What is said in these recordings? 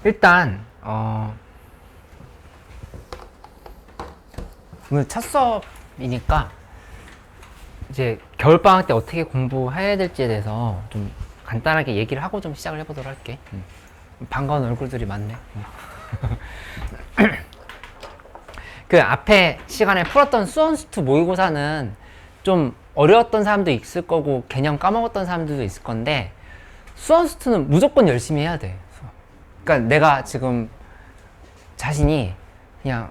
일단 오늘 첫 수업이니까 이제 겨울방학 때 어떻게 공부해야 될지에 대해서 좀 간단하게 얘기를 하고 좀 시작을 해보도록 할게. 반가운 얼굴들이 많네. 그 앞에 시간에 풀었던 수원수투 모의고사는 좀 어려웠던 사람도 있을 거고 개념 까먹었던 사람들도 있을 건데 수원수투는 무조건 열심히 해야 돼. 그러니까 내가 지금 자신이 그냥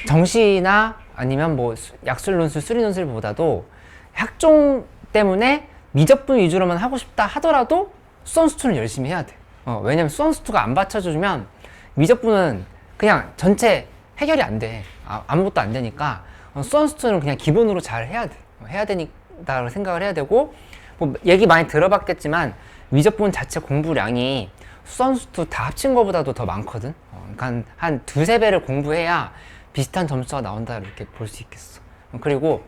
정시나 아니면 뭐 약술논술, 수리논술보다도 학종 때문에 미적분 위주로만 하고 싶다 하더라도 수원수투는 열심히 해야 돼. 왜냐면 수원수투가 안 받쳐주면 미적분은 그냥 전체 해결이 안 돼. 아무것도 안 되니까 수원수투는 그냥 기본으로 잘 해야 돼. 해야 되니까 생각을 해야 되고, 뭐 얘기 많이 들어봤겠지만 미적분 자체 공부량이 수원수투 다 합친 것보다도 더 많거든. 그러니까 한 두세 배를 공부해야 비슷한 점수가 나온다 이렇게 볼 수 있겠어. 그리고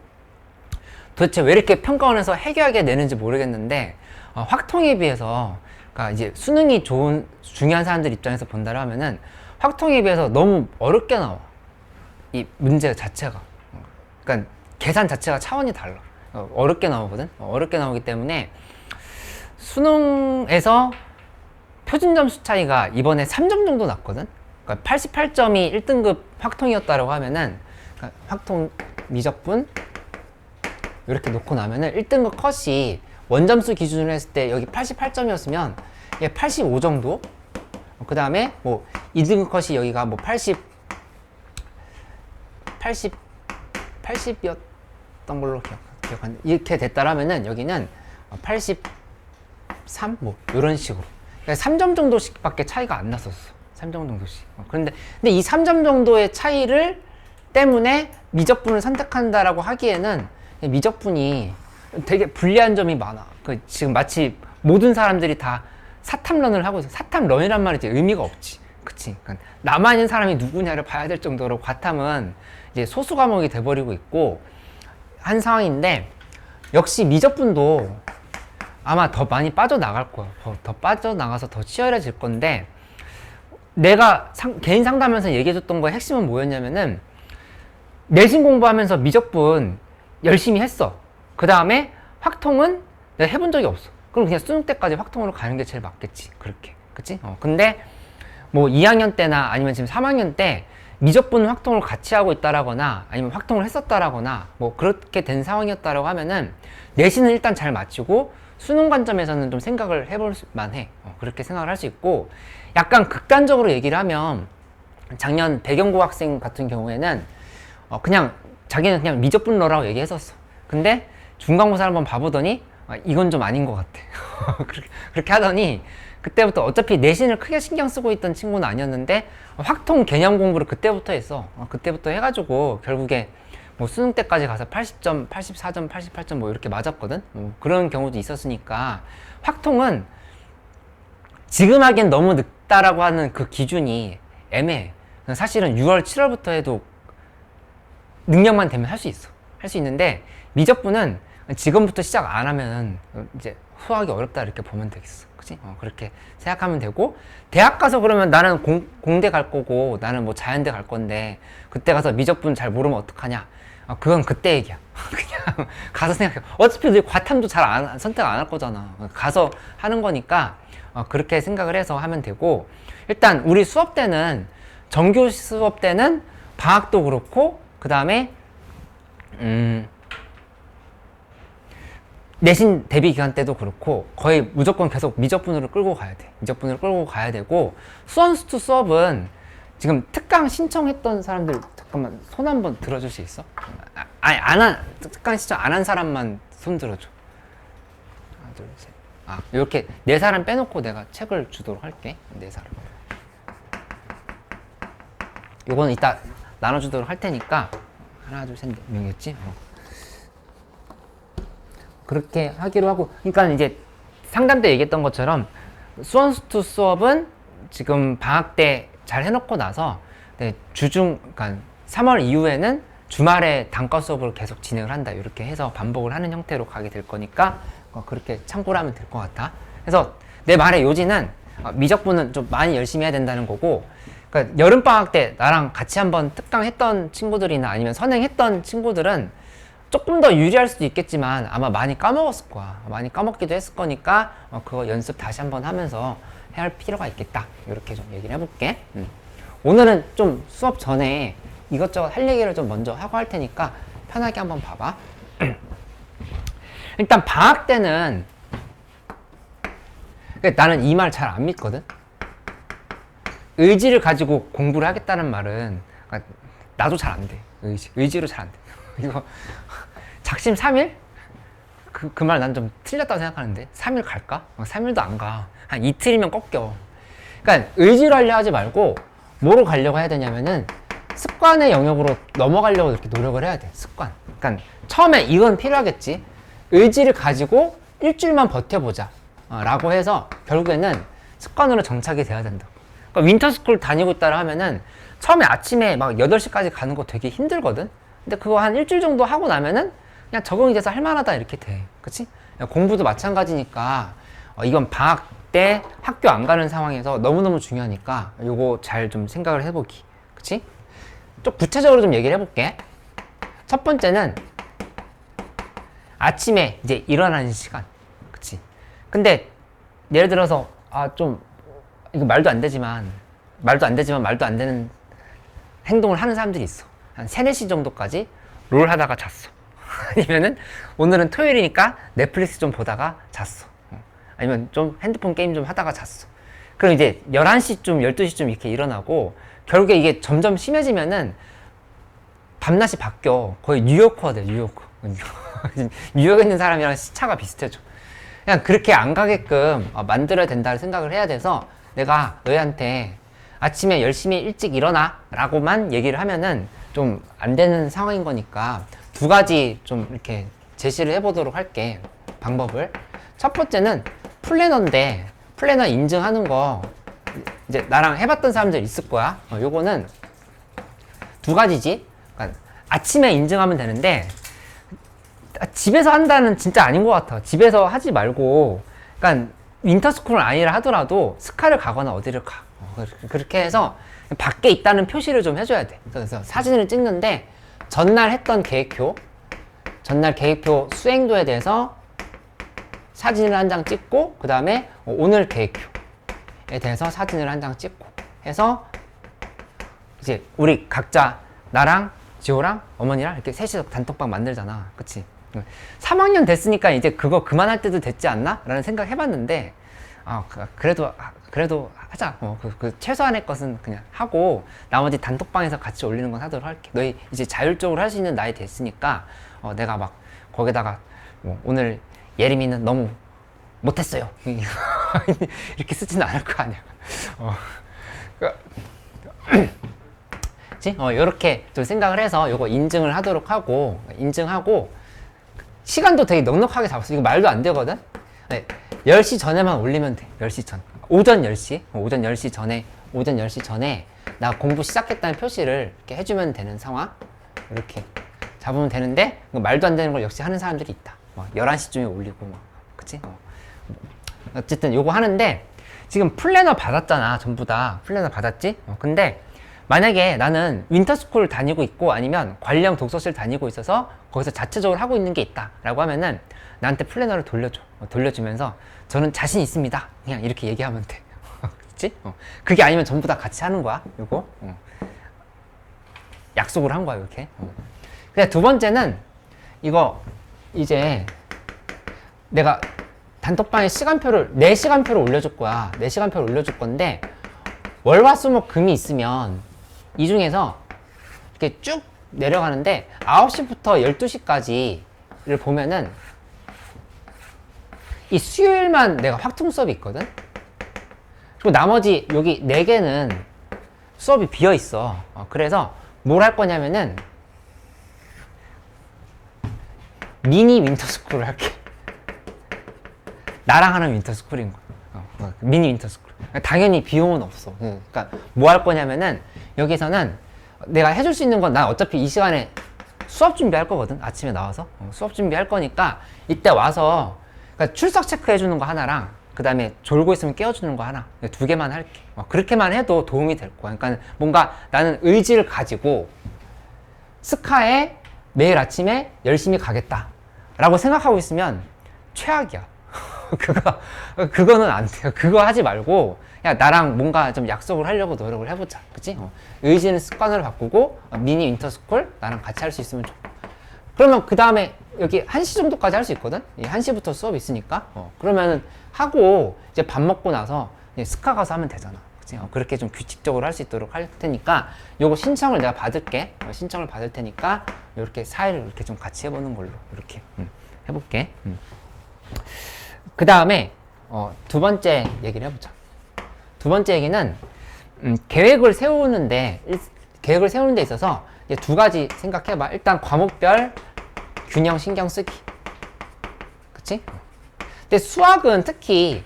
도대체 왜 이렇게 평가원에서 해결하게 내는지 모르겠는데 확통에 비해서, 그러니까 이제 수능이 중요한 사람들 입장에서 본다고 하면은 확통에 비해서 너무 어렵게 나와. 이 문제 자체가. 그러니까 계산 자체가 차원이 달라. 어렵게 나오거든. 어렵게 나오기 때문에 수능에서 표준 점수 차이가 이번에 3점 정도 났거든. 그러니까 88점이 1등급 확통이었다라고 하면은, 그러니까 확통 미적분 이렇게 놓고 나면은 1등급 컷이 원점수 기준으로 했을 때 여기 88점이었으면 얘 85 정도. 그 다음에 뭐 2등급 컷이 여기가 뭐 80이었던 걸로 기억하는데 이렇게 됐다라면은 여기는 83 뭐 이런 식으로. 그러니까 3점 정도씩밖에 차이가 안 났었어. 3점 정도씩. 근데 이 3점 정도의 차이를 때문에 미적분을 선택한다라고 하기에는 미적분이 되게 불리한 점이 많아. 지금 마치 모든 사람들이 다 사탐런을 하고 있어. 사탐런이란 말이 이제 의미가 없지. 그치? 그러니까 남아있는 사람이 누구냐를 봐야 될 정도로 과탐은 이제 소수 과목이 돼버리고 있고 한 상황인데, 역시 미적분도 아마 더 많이 빠져나갈 거야. 더 빠져나가서 더 치열해질 건데, 내가 개인 상담하면서 얘기해줬던 거의 핵심은 뭐였냐면은, 내신 공부하면서 미적분 열심히 했어. 그 다음에 확통은 내가 해본 적이 없어. 그럼 그냥 수능 때까지 확통으로 가는 게 제일 맞겠지. 그렇게. 그치? 근데 뭐 2학년 때나 아니면 지금 3학년 때 미적분 확통을 같이 하고 있다라거나 아니면 확통을 했었다라거나 뭐 그렇게 된 상황이었다라고 하면은 내신은 일단 잘 마치고 수능 관점에서는 좀 생각을 해볼 만해. 그렇게 생각을 할 수 있고, 약간 극단적으로 얘기를 하면 작년 배경고 학생 같은 경우에는 그냥 자기는 그냥 미적분러라고 얘기했었어. 근데 중간고사를 한번 봐보더니 이건 좀 아닌 것 같아. 그렇게 하더니 그때부터 어차피 내신을 크게 신경 쓰고 있던 친구는 아니었는데 확통 개념 공부를 그때부터 했어. 그때부터 해가지고 결국에 뭐 수능 때까지 가서 80점, 84점, 88점 뭐 이렇게 맞았거든. 그런 경우도 있었으니까 확통은 지금 하기엔 너무 늦다라고 하는 그 기준이 애매해. 사실은 6월, 7월부터 해도 능력만 되면 할 수 있어. 할 수 있는데 미적분은 지금부터 시작 안 하면 이제 후하기 어렵다 이렇게 보면 되겠어. 그치? 그렇게 생각하면 되고, 대학 가서 그러면 나는 공대 갈 거고 나는 뭐 자연대 갈 건데 그때 가서 미적분 잘 모르면 어떡하냐? 그건 그때 얘기야. 그냥 가서 생각해. 어차피 너희 과탐도 잘 선택 안 할 거잖아. 가서 하는 거니까 그렇게 생각을 해서 하면 되고, 일단 우리 수업 때는 정규 수업 때는 방학도 그렇고 그 다음에 내신 대비 기간 때도 그렇고 거의 무조건 계속 미적분으로 끌고 가야 돼. 미적분으로 끌고 가야 되고, 수원수투 수업은 지금 특강 신청했던 사람들 잠깐만 손 한번 들어줄 수 있어? 특강 신청 안 한 사람만 손 들어줘. 하나, 둘, 셋. 이렇게 네 사람 빼놓고 내가 책을 주도록 할게. 네 사람. 요거는 이따 나눠주도록 할 테니까 하나, 둘, 셋, 네 명이었지? 그렇게 하기로 하고, 그러니까 이제 상담 때 얘기했던 것처럼 수원수투 수업은 지금 방학 때 잘 해놓고 나서 그러니까 3월 이후에는 주말에 단과 수업을 계속 진행을 한다. 이렇게 해서 반복을 하는 형태로 가게 될 거니까 그렇게 참고를 하면 될 것 같아. 그래서 내 말의 요지는 미적분은 좀 많이 열심히 해야 된다는 거고, 그러니까 여름방학 때 나랑 같이 한번 특강했던 친구들이나 아니면 선행했던 친구들은 조금 더 유리할 수도 있겠지만 아마 많이 까먹었을 거야. 많이 까먹기도 했을 거니까 그거 연습 다시 한번 하면서 해야 할 필요가 있겠다. 이렇게 좀 얘기를 해볼게. 오늘은 좀 수업 전에 이것저것 할 얘기를 좀 먼저 하고 할 테니까 편하게 한번 봐봐. 일단 방학 때는 나는 이 말 잘 안 믿거든. 의지를 가지고 공부를 하겠다는 말은 그러니까 나도 잘 안 돼. 의지로 잘 안 돼. 이거 작심 3일? 그 말 난 좀 틀렸다고 생각하는데 3일 갈까? 3일도 안 가. 한 이틀이면 꺾여. 그러니까 의지로 하려 하지 말고 뭐로 가려고 해야 되냐면은 습관의 영역으로 넘어가려고 이렇게 노력을 해야 돼. 습관. 그러니까 처음에 이건 필요하겠지. 의지를 가지고 일주일만 버텨보자 라고 해서 결국에는 습관으로 정착이 돼야 된다. 그러니까 윈터스쿨 다니고 있다라 하면은 처음에 아침에 막 8시까지 가는 거 되게 힘들거든. 근데 그거 한 일주일 정도 하고 나면은 그냥 적응이 돼서 할만하다 이렇게 돼. 그치? 공부도 마찬가지니까 이건 방학 때 학교 안 가는 상황에서 너무너무 중요하니까 요거 잘 좀 생각을 해보기. 그치? 좀 구체적으로 좀 얘기를 해볼게. 첫 번째는 아침에 이제 일어나는 시간. 그치? 근데 예를 들어서 좀 이거 말도 안 되지만 말도 안 되는 행동을 하는 사람들이 있어. 한 3, 4시 정도까지 롤 하다가 잤어. 아니면은 오늘은 토요일이니까 넷플릭스 좀 보다가 잤어. 아니면 좀 핸드폰 게임 좀 하다가 잤어. 그럼 이제 11시쯤 12시쯤 이렇게 일어나고 결국에 이게 점점 심해지면은 밤낮이 바뀌어. 거의 뉴요커가 돼. 뉴요커. 뉴욕에 있는 사람이랑 시차가 비슷해져. 그냥 그렇게 안 가게끔 만들어야 된다는 생각을 해야 돼서 내가 너희한테 아침에 열심히 일찍 일어나 라고만 얘기를 하면은 좀 안 되는 상황인 거니까 2가지 좀 이렇게 제시를 해보도록 할게. 방법을. 첫 번째는 플래너인데 플래너 인증하는 거 이제 나랑 해봤던 사람들 있을 거야. 요거는 2가지지. 그러니까 아침에 인증하면 되는데 집에서 한다는 진짜 아닌 것 같아. 집에서 하지 말고 그러니까 윈터스쿨은 아니라 하더라도 스카를 가거나 어디를 가. 그렇게 해서 밖에 있다는 표시를 좀 해줘야 돼. 그래서 사진을 찍는데 전날 했던 계획표 수행도에 대해서 사진을 한 장 찍고 그 다음에 오늘 계획표에 대해서 사진을 한 장 찍고 해서 이제 우리 각자 나랑 지호랑 어머니랑 이렇게 셋이서 단톡방 만들잖아. 그치? 3학년 됐으니까 이제 그거 그만할 때도 됐지 않나? 라는 생각 해봤는데 그래도 하자. 최소한의 것은 그냥 하고 나머지 단톡방에서 같이 올리는 건 하도록 할게. 너희 이제 자율적으로 할 수 있는 나이 됐으니까 내가 막 거기다가 오늘 예림이는 너무 못했어요 이렇게 쓰지는 않을 거 아니야. 이렇게 좀 생각을 해서 요거 인증을 하도록 하고 인증하고 시간도 되게 넉넉하게 잡았어. 이거 말도 안 되거든. 10시 전에만 올리면 돼. 10시 전. 오전 10시 전에 나 공부 시작했다는 표시를 이렇게 해주면 되는 상황. 이렇게 잡으면 되는데 말도 안 되는 걸 역시 하는 사람들이 있다. 11시쯤에 올리고 그치? 어쨌든 요거 하는데 지금 플래너 받았잖아. 전부 다 플래너 받았지? 근데 만약에 나는 윈터스쿨 다니고 있고 아니면 관련 독서실 다니고 있어서 거기서 자체적으로 하고 있는 게 있다 라고 하면은 나한테 플래너를 돌려줘. 돌려주면서 저는 자신 있습니다. 그냥 이렇게 얘기하면 돼. 그치? 그게 아니면 전부 다 같이 하는 거야. 요거. 약속을 한 거야. 이렇게. 근데 2번째는 이거 이제 내가 단톡방에 내 시간표를 올려줄 거야. 내 시간표를 올려줄 건데 월화수목금이 있으면 이 중에서 이렇게 쭉 내려가는데 9시부터 12시까지를 보면은 이 수요일만 내가 확통 수업이 있거든. 그리고 나머지 여기 4개는 수업이 비어 있어. 그래서 뭘 할 거냐면은 미니 윈터스쿨을 할게. 나랑 하는 윈터스쿨인 거야. 미니 윈터스쿨. 당연히 비용은 없어. 그러니까 뭐 할 거냐면은 여기서는 내가 해줄 수 있는 건 난 어차피 이 시간에 수업 준비할 거거든. 아침에 나와서 수업 준비할 거니까 이때 와서 그러니까 출석 체크 해주는 거 하나랑 그 다음에 졸고 있으면 깨워주는 거 하나. 2개만 할게. 그렇게만 해도 도움이 될 거야. 그러니까 뭔가 나는 의지를 가지고 스카에 매일 아침에 열심히 가겠다 라고 생각하고 있으면 최악이야. 그거는 안 돼요. 그거 하지 말고 야 나랑 뭔가 좀 약속을 하려고 노력을 해보자. 그치? 의지는 습관으로 바꾸고 미니 윈터스쿨 나랑 같이 할 수 있으면 좋고. 그러면 그 다음에 여기 1시 정도까지 할 수 있거든? 1시부터 수업이 있으니까. 그러면은 하고 이제 밥 먹고 나서 이제 스카 가서 하면 되잖아. 그치? 그렇게 좀 규칙적으로 할 수 있도록 할 테니까 요거 신청을 내가 받을게. 신청을 받을 테니까 이렇게 4일 이렇게 좀 같이 해보는 걸로 이렇게 해볼게. 그 다음에 2번째 얘기를 해보자. 2번째 얘기는 계획을 세우는데 있어서 이제 2가지 생각해봐. 일단 과목별 균형 신경 쓰기. 그치? 근데 수학은 특히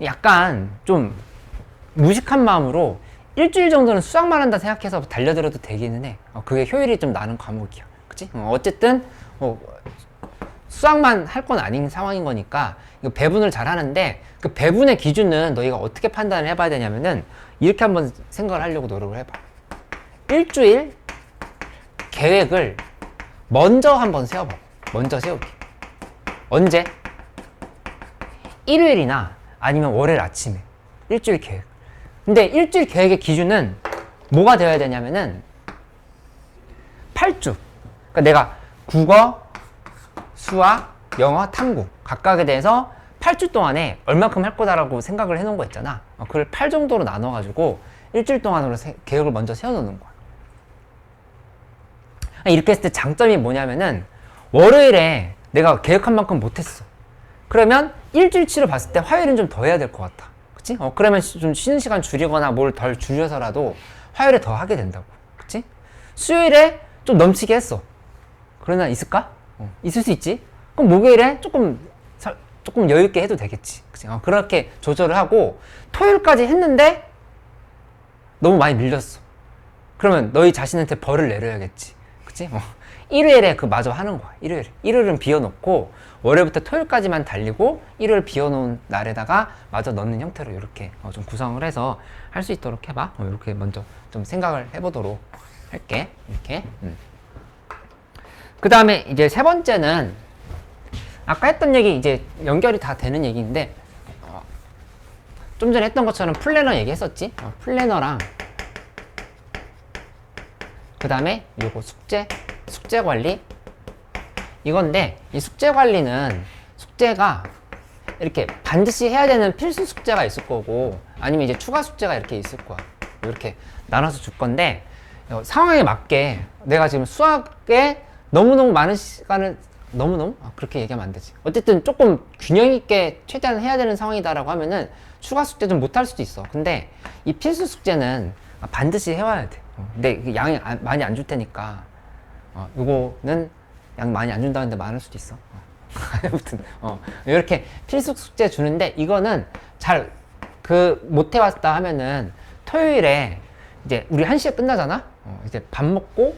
약간 좀 무식한 마음으로 일주일 정도는 수학만 한다 생각해서 달려들어도 되기는 해. 그게 효율이 좀 나는 과목이야. 그치? 어쨌든 수학만 할 건 아닌 상황인 거니까 이거 배분을 잘 하는데 그 배분의 기준은 너희가 어떻게 판단을 해봐야 되냐면은 이렇게 한번 생각을 하려고 노력을 해봐. 일주일 계획을 먼저 한번 세워봐. 먼저 세우기. 언제? 일요일이나 아니면 월요일 아침에 일주일 계획. 근데 일주일 계획의 기준은 뭐가 되어야 되냐면은 8주. 그러니까 내가 국어, 수학, 영어, 탐구 각각에 대해서 8주 동안에 얼마큼 할 거다라고 생각을 해놓은 거 있잖아. 그걸 8 정도로 나눠가지고 일주일 동안으로 계획을 먼저 세워놓는 거야. 이렇게 했을 때 장점이 뭐냐면은 월요일에 내가 계획한 만큼 못했어. 그러면 일주일치로 봤을 때 화요일은 좀 더 해야 될 것 같아. 그치? 그러면 좀 쉬는 시간 줄이거나 뭘 덜 줄여서라도 화요일에 더 하게 된다고. 그치? 수요일에 좀 넘치게 했어. 그런 날 있을까? 있을 수 있지? 그럼 목요일에 조금 여유있게 해도 되겠지. 그치? 그렇게 조절을 하고 토요일까지 했는데 너무 많이 밀렸어. 그러면 너희 자신한테 벌을 내려야겠지. 그치? 일요일에 그 마저 하는 거야. 일요일은 비워놓고 월요일부터 토요일까지만 달리고 일요일 비워놓은 날에다가 마저 넣는 형태로 이렇게 좀 구성을 해서 할 수 있도록 해봐. 이렇게 먼저 좀 생각을 해보도록 할게. 이렇게. 그 다음에 이제 3번째는 아까 했던 얘기 이제 연결이 다 되는 얘기인데 좀 전에 했던 것처럼 플래너 얘기했었지. 플래너랑 그 다음에 요거 숙제 관리 이건데 이 숙제 관리는 숙제가 이렇게 반드시 해야 되는 필수 숙제가 있을 거고 아니면 이제 추가 숙제가 이렇게 있을 거야. 이렇게 나눠서 줄 건데 상황에 맞게 내가 지금 수학에 너무너무 많은 시간을 그렇게 얘기하면 안 되지. 어쨌든 조금 균형 있게 최대한 해야 되는 상황이다라고 하면은 추가 숙제 좀 못할 수도 있어. 근데 이 필수 숙제는 반드시 해와야 돼. 근데 양이 많이 안 줄 테니까 요거는 양 많이 안 준다는데 많을 수도 있어. 아무튼 이렇게 필수 숙제 주는데 이거는 잘 못 해왔다 하면은 토요일에 이제 우리 1시에 끝나잖아. 이제 밥 먹고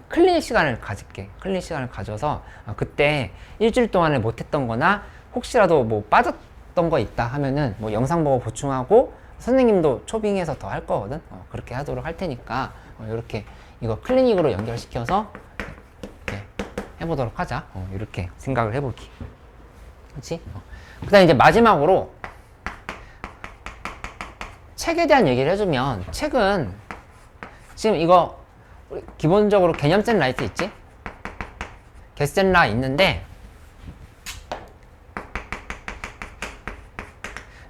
클리닉 시간을 가질게. 클리닉 시간을 가져서 그때 일주일 동안에 못했던 거나 혹시라도 뭐 빠졌던 거 있다 하면은 뭐 영상 보고 보충하고 선생님도 초빙해서 더 할 거거든. 그렇게 하도록 할 테니까 이렇게 이거 클리닉으로 연결시켜서 해보도록 하자. 이렇게 생각을 해보기. 그렇지? 그 다음에 이제 마지막으로 책에 대한 얘기를 해주면 책은 지금 이거 기본적으로 개념센 라이트 있지? 개센라 있는데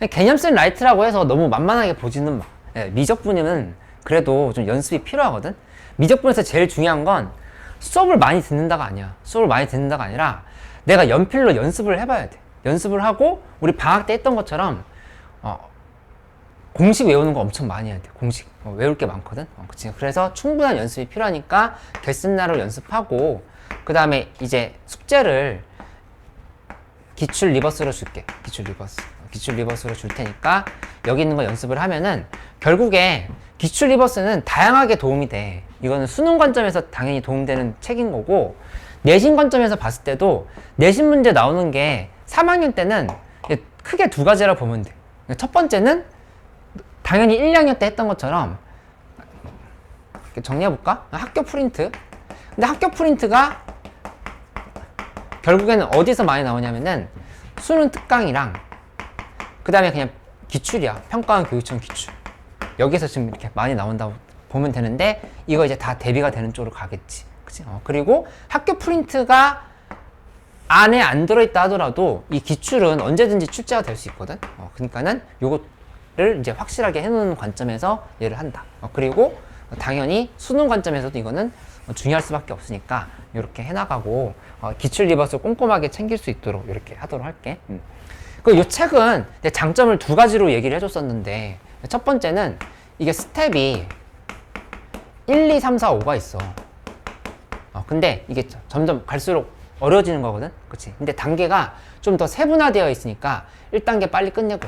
개념센 라이트라고 해서 너무 만만하게 보지는 마. 미적분은 그래도 좀 연습이 필요하거든. 미적분에서 제일 중요한 건 수업을 많이 듣는다가 아니야. 수업을 많이 듣는다가 아니라 내가 연필로 연습을 해봐야 돼. 연습을 하고 우리 방학 때 했던 것처럼 공식 외우는 거 엄청 많이 해야 돼. 공식 외울 게 많거든. 그치? 그래서 충분한 연습이 필요하니까 개쓴날로 연습하고 그 다음에 이제 숙제를 기출 리버스로 줄게. 기출 리버스로 줄 테니까 여기 있는 거 연습을 하면은 결국에 기출 리버스는 다양하게 도움이 돼. 이거는 수능 관점에서 당연히 도움되는 책인 거고 내신 관점에서 봤을 때도 내신 문제 나오는 게 3학년 때는 크게 두 가지라 보면 돼. 첫 번째는 당연히 1, 2학년 때 했던 것처럼 정리해볼까? 학교 프린트. 근데 학교 프린트가 결국에는 어디서 많이 나오냐면은 수능 특강이랑 그 다음에 그냥 기출이야. 평가원 교육청 기출. 여기서 지금 이렇게 많이 나온다고 보면 되는데 이거 이제 다 대비가 되는 쪽으로 가겠지. 그치? 그리고 학교 프린트가 안에 안 들어있다 하더라도 이 기출은 언제든지 출제가 될 수 있거든. 그러니까는 요거를 이제 확실하게 해놓는 관점에서 얘를 한다. 그리고 당연히 수능 관점에서도 이거는 중요할 수밖에 없으니까 이렇게 해나가고 기출 리버스를 꼼꼼하게 챙길 수 있도록 이렇게 하도록 할게. 그리고 이 책은 내 장점을 두 가지로 얘기를 해줬었는데 첫 번째는 이게 스텝이 1, 2, 3, 4, 5가 있어. 근데 이게 점점 갈수록 어려워지는 거거든. 그치? 근데 단계가 좀 더 세분화되어 있으니까 1단계 빨리 끝내고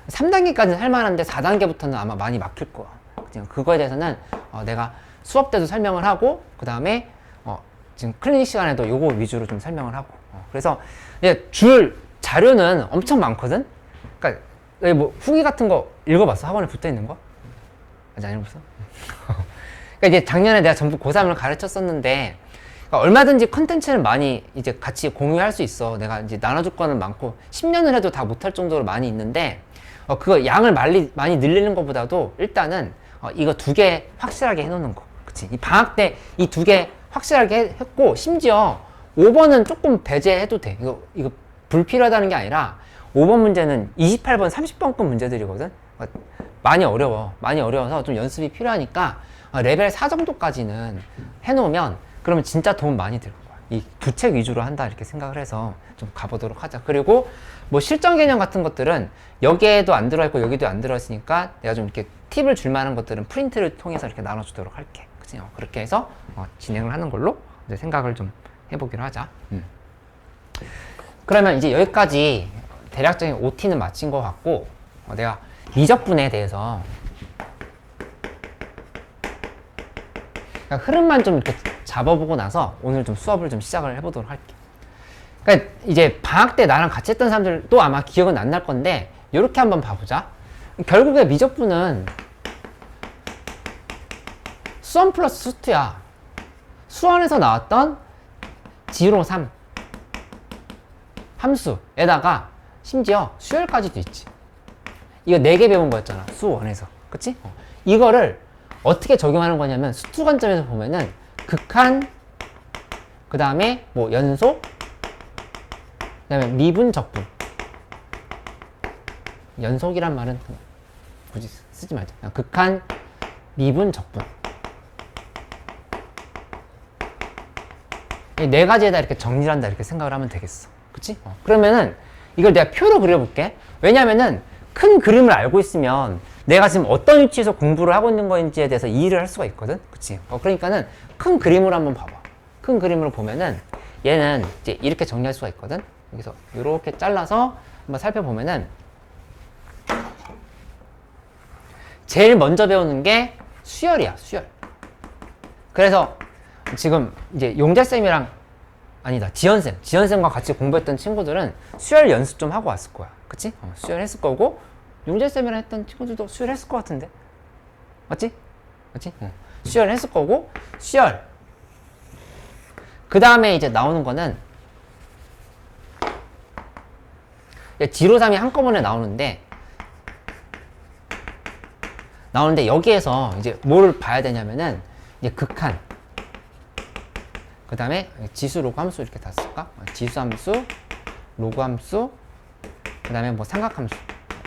3단계까지는 할만한데 4단계부터는 아마 많이 막힐 거야. 그거에 대해서는 내가 수업 때도 설명을 하고 그 다음에 지금 클리닉 시간에도 요거 위주로 좀 설명을 하고 그래서 줄 자료는 엄청 많거든. 그러니까 뭐 후기 같은 거 읽어봤어? 학원에 붙어 있는 거? 아직 안 읽었어? 그러니까 이제 작년에 내가 전부 고3을 가르쳤었는데 그러니까 얼마든지 컨텐츠를 많이 이제 같이 공유할 수 있어. 내가 이제 나눠줄 거는 많고 10년을 해도 다 못할 정도로 많이 있는데 그거 양을 많이 늘리는 것보다도 일단은 이거 두 개 확실하게 해놓는 거. 그치? 이 방학 때 이 두 개 확실하게 했고 심지어 5번은 조금 배제해도 돼. 이거 불필요하다는 게 아니라 5번 문제는 28번, 30번급 문제들이거든. 많이 어려워. 많이 어려워서 좀 연습이 필요하니까 레벨 4 정도까지는 해놓으면 그러면 진짜 도움 많이 될 거야. 이 두 책 위주로 한다 이렇게 생각을 해서 좀 가보도록 하자. 그리고 뭐 실전 개념 같은 것들은 여기에도 안 들어있고 여기도 안 들어있으니까 내가 좀 이렇게 팁을 줄 만한 것들은 프린트를 통해서 이렇게 나눠주도록 할게. 그치? 그렇게 해서 진행을 하는 걸로 이제 생각을 좀 해보기로 하자. 그러면 이제 여기까지 대략적인 OT는 마친 것 같고 내가 미적분에 대해서 흐름만 좀 이렇게 잡아보고 나서 오늘 좀 수업을 좀 시작을 해보도록 할게. 그러니까 이제 방학 때 나랑 같이 했던 사람들도 아마 기억은 안 날 건데 이렇게 한번 봐보자. 결국에 미적분은 수원 플러스 수투야. 수원에서 나왔던 지로 3 함수에다가 심지어 수열까지도 있지. 이거 4개 배운 거였잖아. 수원에서. 그치? 이거를 어떻게 적용하는 거냐면 수투 관점에서 보면은 극한, 그 다음에 뭐 연속, 그 다음에 미분, 적분. 연속이란 말은 굳이 쓰지 말자. 그냥 극한, 미분, 적분. 이 4가지에다 이렇게 정리를 한다 이렇게 생각을 하면 되겠어. 그치? 그러면은 이걸 내가 표로 그려볼게. 왜냐면은 큰 그림을 알고 있으면 내가 지금 어떤 위치에서 공부를 하고 있는 거인지에 대해서 이해를 할 수가 있거든. 그치? 그러니까는 큰 그림으로 한번 봐봐. 큰 그림으로 보면은 얘는 이제 이렇게 정리할 수가 있거든. 여기서 이렇게 잘라서 한번 살펴보면은 제일 먼저 배우는 게 수열이야, 수열. 그래서 지금 이제 용재쌤이랑 아니다, 지연쌤과 같이 공부했던 친구들은 수열 연습 좀 하고 왔을 거야. 그치? 수열 했을 거고, 용재쌤이랑 했던 친구들도 수열 했을 것 같은데? 맞지? 맞지? 수열 했을 거고, 수열. 그 다음에 이제 나오는 거는, 지로삼이 한꺼번에 나오는데 여기에서 이제 뭘 봐야 되냐면은, 이제 극한. 그 다음에 지수, 로그 함수 이렇게 다 쓸까? 지수 함수, 로그 함수, 그 다음에 뭐 삼각함수.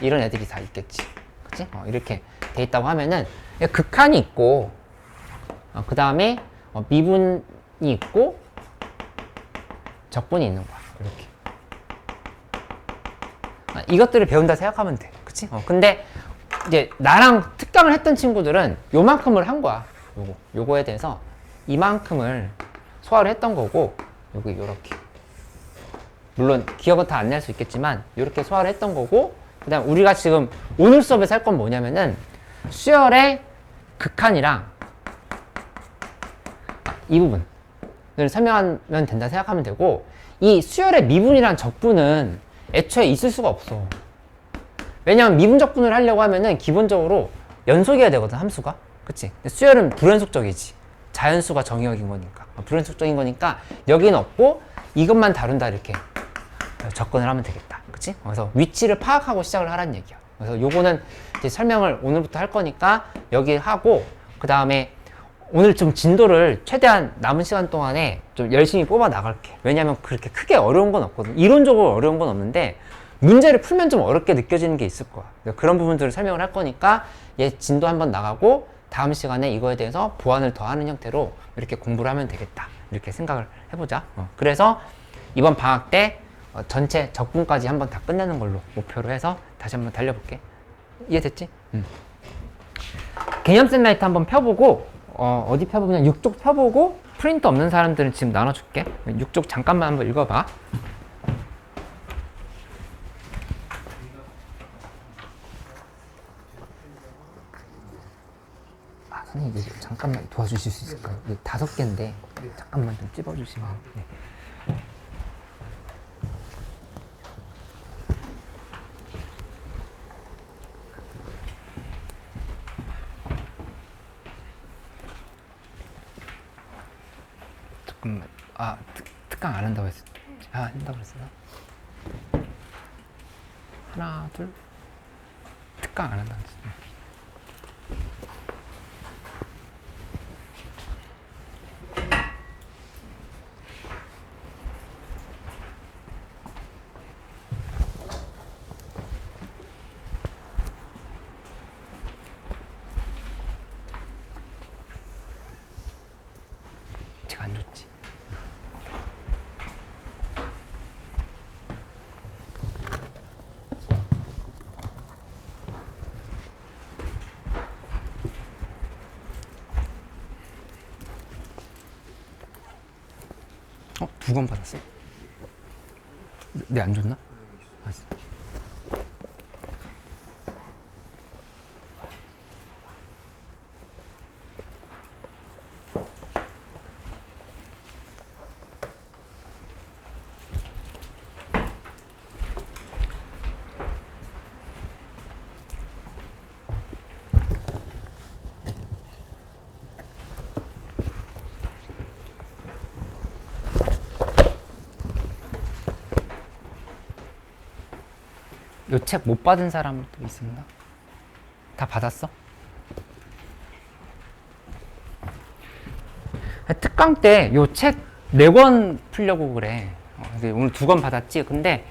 이런 애들이 다 있겠지. 그치? 이렇게 돼 있다고 하면은, 극한이 있고, 그 다음에 미분이 있고, 적분이 있는 거야. 이렇게. 이것들을 배운다 생각하면 돼. 그치? 근데, 이제 나랑 특강을 했던 친구들은 요만큼을 한 거야. 요거에 대해서 이만큼을 소화를 했던 거고, 여기 요렇게. 물론 기억은 다 안 날 수 있겠지만 요렇게 소화를 했던 거고, 그 다음 우리가 지금 오늘 수업에서 할 건 뭐냐면은 수열의 극한이랑 이 부분을 설명하면 된다 생각하면 되고, 이 수열의 미분이랑 적분은 애초에 있을 수가 없어. 왜냐면 미분적분을 하려고 하면은 기본적으로 연속이어야 되거든, 함수가. 그치? 근데 수열은 불연속적이지. 자연수가 정의역인 거니까. 불연속적인 거니까 여기는 없고 이것만 다룬다 이렇게 접근을 하면 되겠다. 그치? 그래서 위치를 파악하고 시작을 하라는 얘기야. 그래서 요거는 이제 설명을 오늘부터 할 거니까 여기 하고, 그 다음에 오늘 좀 진도를 최대한 남은 시간 동안에 좀 열심히 뽑아 나갈게. 왜냐면 그렇게 크게 어려운 건 없거든. 이론적으로 어려운 건 없는데 문제를 풀면 좀 어렵게 느껴지는 게 있을 거야. 그런 부분들을 설명을 할 거니까 얘 진도 한번 나가고 다음 시간에 이거에 대해서 보완을 더 하는 형태로 이렇게 공부를 하면 되겠다. 이렇게 생각을 해보자. 그래서 이번 방학 때 전체 적분까지 한번 다 끝내는 걸로 목표로 해서 다시 한번 달려볼게. 이해됐지? 개념 셀라이트 한번 펴보고 어디 펴보면 6쪽 펴보고 프린트 없는 사람들은 지금 나눠줄게. 6쪽 잠깐만 한번 읽어봐. 선생님 이거 잠깐만 도와주실 수 있을까요? 5개인데 잠깐만 좀 찝어주시면. 네. 잠깐만. 특강 안 한다고 했어. 한다고 그랬었나? 하나, 둘. 특강 안 한다고 했어. 제가 안 좋지. 두 권 받았어? 네, 안 줬나? 알았어. 요 책 못 받은 사람도 있습니다. 다 받았어? 특강 때 요 책 4권 풀려고 그래. 오늘 2권 받았지. 근데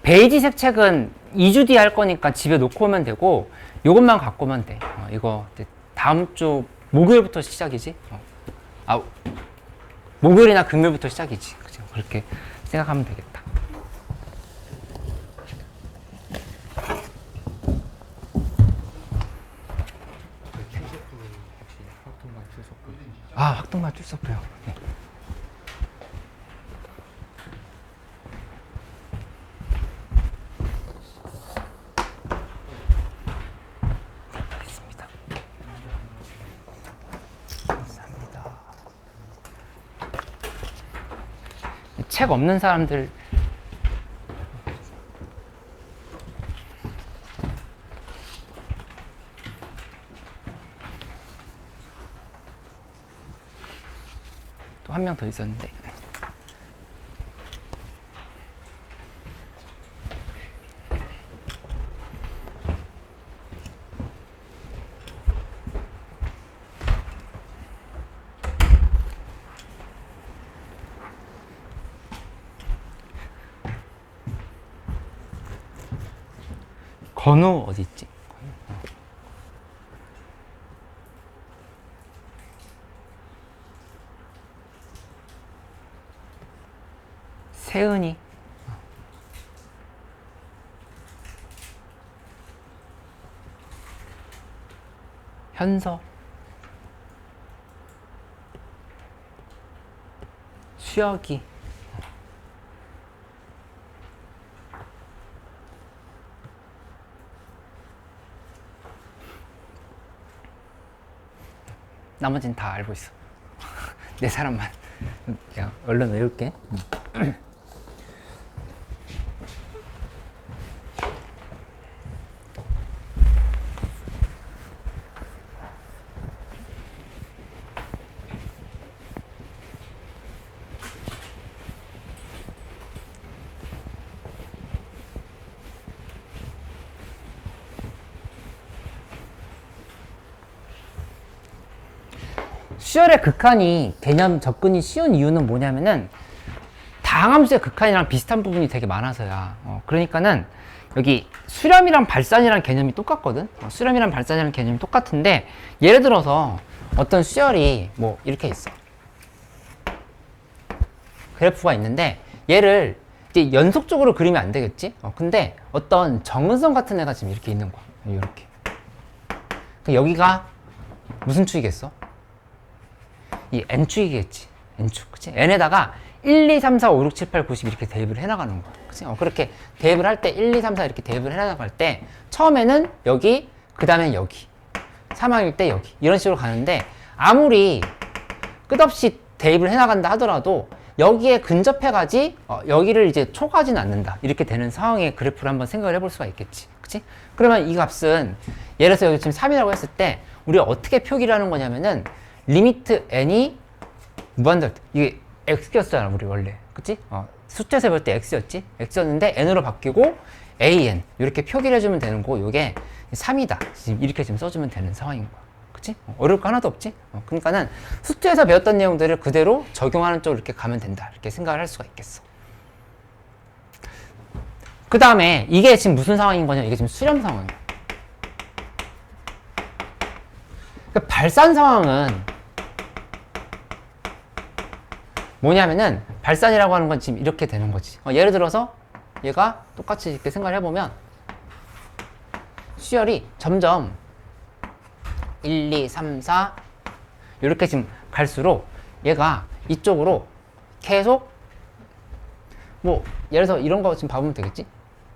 베이지색 책은 2주 뒤에 할 거니까 집에 놓고 오면 되고 요것만 갖고 오면 돼. 이거 다음 주 목요일부터 시작이지. 목요일이나 금요일부터 시작이지. 그죠? 그렇게 생각하면 되겠다. 학동만 출석표요. 네. 알겠습니다. 감사합니다. 책 없는 사람들 한 명 더 있었는데. 건우 어디 있지? 세은이. 현서. 수혁이. 나머지는 다 알고 있어. 내 사람만. 야, 얼른 외울게. 수열의 극한이 개념 접근이 쉬운 이유는 뭐냐면은 다항함수의 극한이랑 비슷한 부분이 되게 많아서야. 그러니까는 여기 수렴이랑 발산이랑 개념이 똑같거든. 수렴이랑 발산이랑 개념이 똑같은데 예를 들어서 어떤 수열이 뭐 이렇게 있어. 그래프가 있는데 얘를 이제 연속적으로 그리면 안 되겠지? 근데 어떤 정근선 같은 애가 지금 이렇게 있는 거야. 이렇게. 여기가 무슨 축이겠어? 이 n축이겠지. n축. 그치? n에다가 1, 2, 3, 4, 5, 6, 7, 8, 9, 10 이렇게 대입을 해나가는 거야. 그치? 그렇게 대입을 할 때 1, 2, 3, 4 이렇게 대입을 해나갈 때 처음에는 여기, 그 다음엔 여기. 3항일 때 여기. 이런 식으로 가는데 아무리 끝없이 대입을 해나간다 하더라도 여기에 근접해가지 여기를 이제 초과하지는 않는다. 이렇게 되는 상황의 그래프를 한번 생각을 해볼 수가 있겠지. 그치? 그러면 이 값은 예를 들어서 여기 지금 3이라고 했을 때 우리가 어떻게 표기를 하는 거냐면은 리미트 n이 무한대로 이게 x였잖아 우리 원래. 그치? 숫자에서 볼 때 x였지? x였는데 n으로 바뀌고 an 이렇게 표기를 해주면 되는 거. 요게 3이다. 지금 이렇게 지금 써주면 되는 상황인 거야. 그치? 어려울 거 하나도 없지? 그러니까는 수트에서 배웠던 내용들을 그대로 적용하는 쪽으로 이렇게 가면 된다. 이렇게 생각을 할 수가 있겠어. 그 다음에 이게 지금 무슨 상황인 거냐? 이게 지금 수렴 상황이야. 그러니까 발산 상황은 뭐냐면은 발산이라고 하는 건 지금 이렇게 되는 거지. 예를 들어서 얘가 똑같이 이렇게 생각을 해보면 수열이 점점 1, 2, 3, 4 이렇게 지금 갈수록 얘가 이쪽으로 계속 뭐 예를 들어서 이런 거 지금 봐보면 되겠지?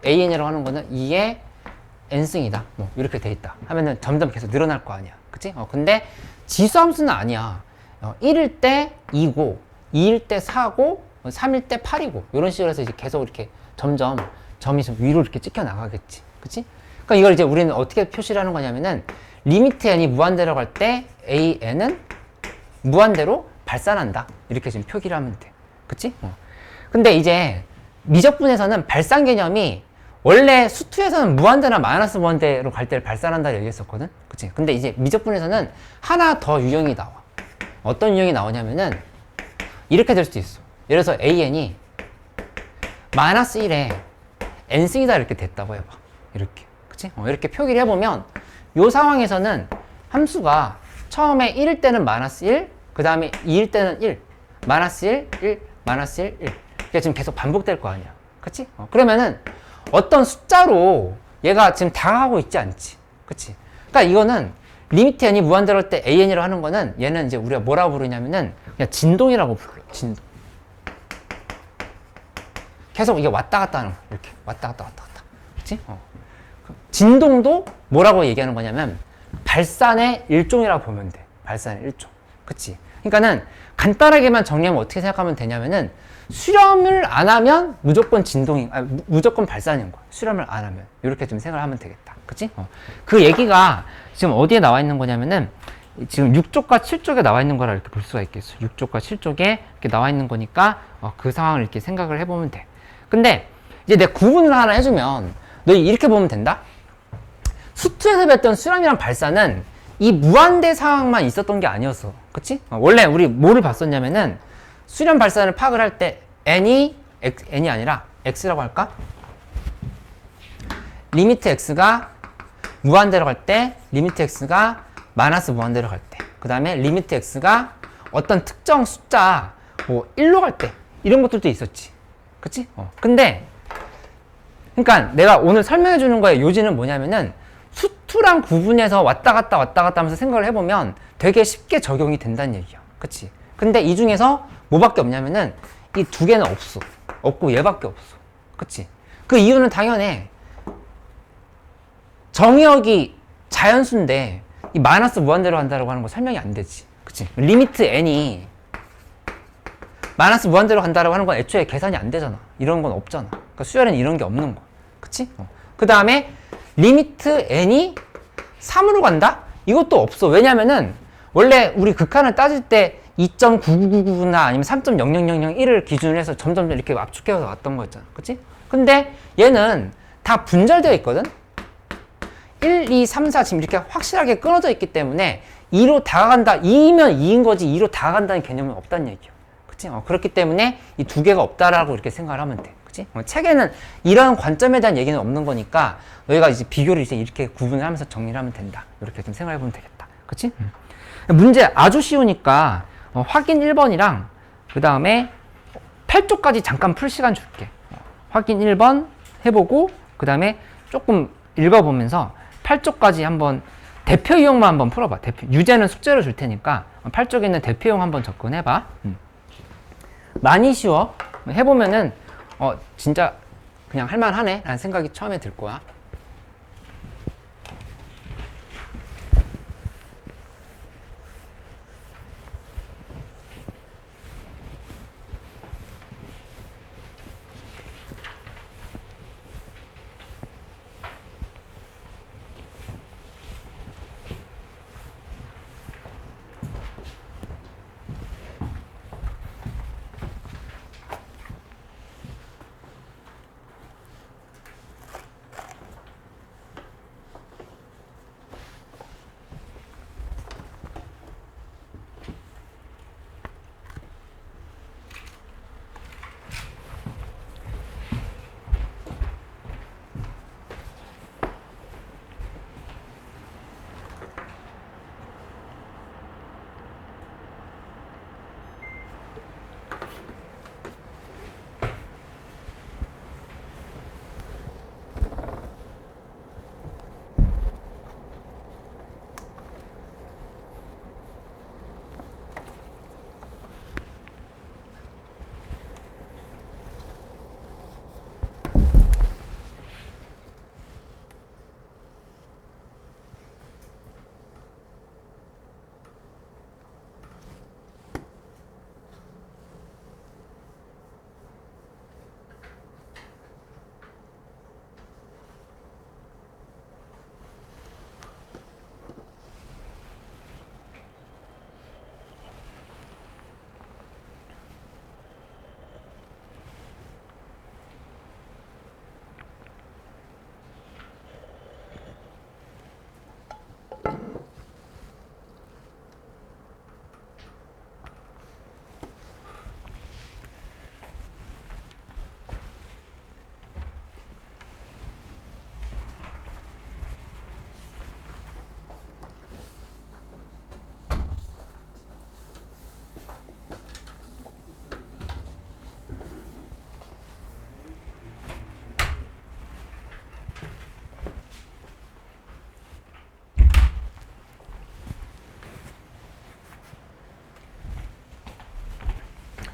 AN이라고 하는 거는 2의 n승이다. 뭐 이렇게 돼 있다. 하면은 점점 계속 늘어날 거 아니야. 그치? 근데 지수함수는 아니야. 1일 때 2고 2일 때 4고 3일 때 8이고 이런 식으로 해서 이제 계속 이렇게 점점 점이 좀 위로 이렇게 찍혀 나가겠지. 그치? 그러니까 이걸 이제 우리는 어떻게 표시를 하는 거냐면은 리미트 n이 무한대로 갈 때 an은 무한대로 발산한다. 이렇게 지금 표기를 하면 돼. 그치? 근데 이제 미적분에서는 발산 개념이 원래 수투에서는 무한대나 마이너스 무한대로 갈 때를 발산한다 얘기했었거든. 그치? 근데 이제 미적분에서는 하나 더 유형이 나와. 어떤 유형이 나오냐면은 이렇게 될 수도 있어. 예를 들어서 an이 마이너스 1에 n승이다 이렇게 됐다고 해봐. 이렇게. 그치? 이렇게 표기를 해보면 이 상황에서는 함수가 처음에 1일 때는 마이너스 1, 그 다음에 2일 때는 1, 마이너스 1, 1, 마이너스 1, 1. 이게 지금 계속 반복될 거 아니야. 그치? 그러면은 어떤 숫자로 얘가 지금 다가가고 있지 않지. 그치? 그러니까 이거는 리미트 n이 무한대로 할 때 an이라고 하는 거는 얘는 이제 우리가 뭐라고 부르냐면은 그냥 진동이라고 불러. 진동. 계속 이게 왔다 갔다 하는 거야. 이렇게 왔다 갔다 왔다 갔다. 그치? 진동도 뭐라고 얘기하는 거냐면 발산의 일종이라고 보면 돼. 발산의 일종. 그치? 그러니까는 간단하게만 정리하면 어떻게 생각하면 되냐면은 수렴을 안 하면 무조건 무조건 발산인 거야. 수렴을 안 하면. 이렇게 좀 생각을 하면 되겠다. 그치? 그 얘기가 지금 어디에 나와 있는 거냐면은 지금 6쪽과 7쪽에 나와 있는 거라 이렇게 볼 수가 있겠어. 6쪽과 7쪽에 이렇게 나와 있는 거니까 그 상황을 이렇게 생각을 해보면 돼. 근데 이제 내가 구분을 하나 해주면 너 이렇게 보면 된다? 수투에서 배웠던 수렴이랑 발산은 이 무한대 상황만 있었던 게 아니었어. 그치? 원래 우리 뭐를 봤었냐면은 수렴 발산을 파악을 할 때 n이 아니라 x라고 할까? 리미트 x가 무한대로 갈 때, 리미트 x가 마이너스 무한대로 갈 때, 그 다음에 리미트 x가 어떤 특정 숫자 뭐 1로 갈 때 이런 것들도 있었지. 그치? 근데 그러니까 내가 오늘 설명해 주는 거의 요지는 뭐냐면은 수투랑 구분해서 왔다 갔다 하면서 생각을 해보면 되게 쉽게 적용이 된다는 얘기야. 그치? 근데 이 중에서 뭐밖에 없냐면은 이 두 개는 없어. 없고 얘밖에 없어. 그치? 그 이유는 당연해. 정의역이 자연수인데 이 마이너스 무한대로 간다고 하는 거 설명이 안 되지. 그치? 리미트 n이 마이너스 무한대로 간다고 하는 건 애초에 계산이 안 되잖아. 이런 건 없잖아. 그러니까 수열에는 이런 게 없는 거야. 그치? 그 다음에 리미트 n이 3으로 간다? 이것도 없어. 왜냐면은 원래 우리 극한을 따질 때 2.9999나 아니면 3.00001을 기준으로 해서 점점 이렇게 압축해서 왔던 거였잖아. 그치? 근데 얘는 다 분절되어 있거든? 1, 2, 3, 4 지금 이렇게 확실하게 끊어져 있기 때문에 2로 다가간다. 2이면 2인 거지 2로 다가간다는 개념은 없다는 얘기예요. 그치? 그렇기 때문에 이 두 개가 없다라고 이렇게 생각을 하면 돼. 그치? 책에는 이런 관점에 대한 얘기는 없는 거니까 너희가 이제 비교를 이제 이렇게 구분을 하면서 정리를 하면 된다. 이렇게 좀 생각해 보면 되겠다. 그치? 문제 아주 쉬우니까 확인 1번이랑 그 다음에 8쪽까지 잠깐 풀 시간 줄게. 확인 1번 해보고 그 다음에 조금 읽어보면서 8쪽까지 한번 대표 유형만 한번 풀어봐. 유제는 숙제로 줄 테니까 8쪽에 있는 대표 유형 한번 접근해봐. 많이 쉬워. 해보면은 진짜 그냥 할만하네 라는 생각이 처음에 들 거야.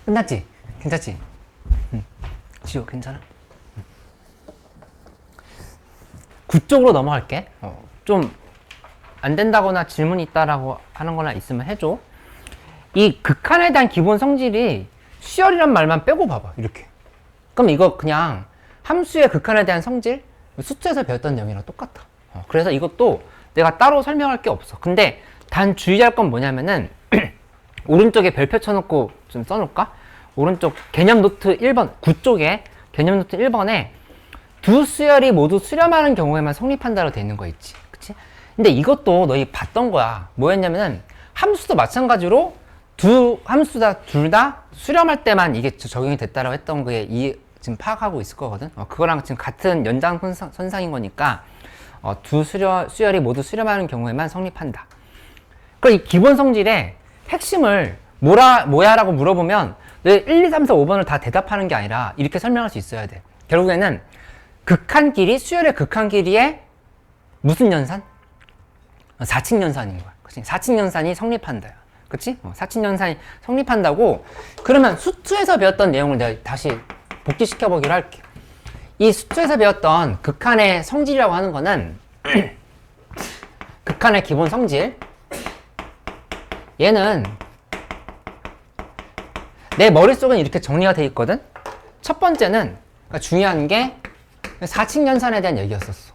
끝났지? 괜찮지? 지호 괜찮아? 9쪽으로 넘어갈게. 좀 안 된다거나 질문이 있다라고 하는 거나 있으면 해줘. 이 극한에 대한 기본 성질이 수열이란 말만 빼고 봐봐. 이렇게. 그럼 이거 그냥 함수의 극한에 대한 성질 수트에서 배웠던 내용이랑 똑같아. 그래서 이것도 내가 따로 설명할 게 없어. 근데 단 주의할 건 뭐냐면은 오른쪽에 별표 쳐놓고 좀 써놓을까? 오른쪽 개념 노트 1번 9쪽에 개념 노트 1번에 두 수열이 모두 수렴하는 경우에만 성립한다로 되어 있는 거 있지. 그치? 근데 이것도 너희 봤던 거야. 뭐였냐면은 함수도 마찬가지로 두 함수다 둘 다 수렴할 때만 이게 적용이 됐다라고 했던 거에 지금 파악하고 있을 거거든. 그거랑 지금 같은 연장선상인 거니까 두 수열이 모두 수렴하는 경우에만 성립한다. 그럼 이 기본 성질의 핵심을 뭐야 라고 물어보면 1, 2, 3, 4, 5번을 다 대답하는 게 아니라 이렇게 설명할 수 있어야 돼. 결국에는 극한 길이, 수열의 극한 길이의 무슨 연산? 4칙 연산인 거야. 그치? 4칙 연산이 성립한다. 그치? 4칙 연산이 성립한다고. 그러면 수투에서 배웠던 내용을 내가 다시 복기시켜 보기로 할게. 이 수투에서 배웠던 극한의 성질이라고 하는 거는 극한의 기본 성질. 얘는 내 머릿속은 이렇게 정리가 돼 있거든. 첫 번째는 그러니까 중요한 게 4칙 연산에 대한 얘기였었어.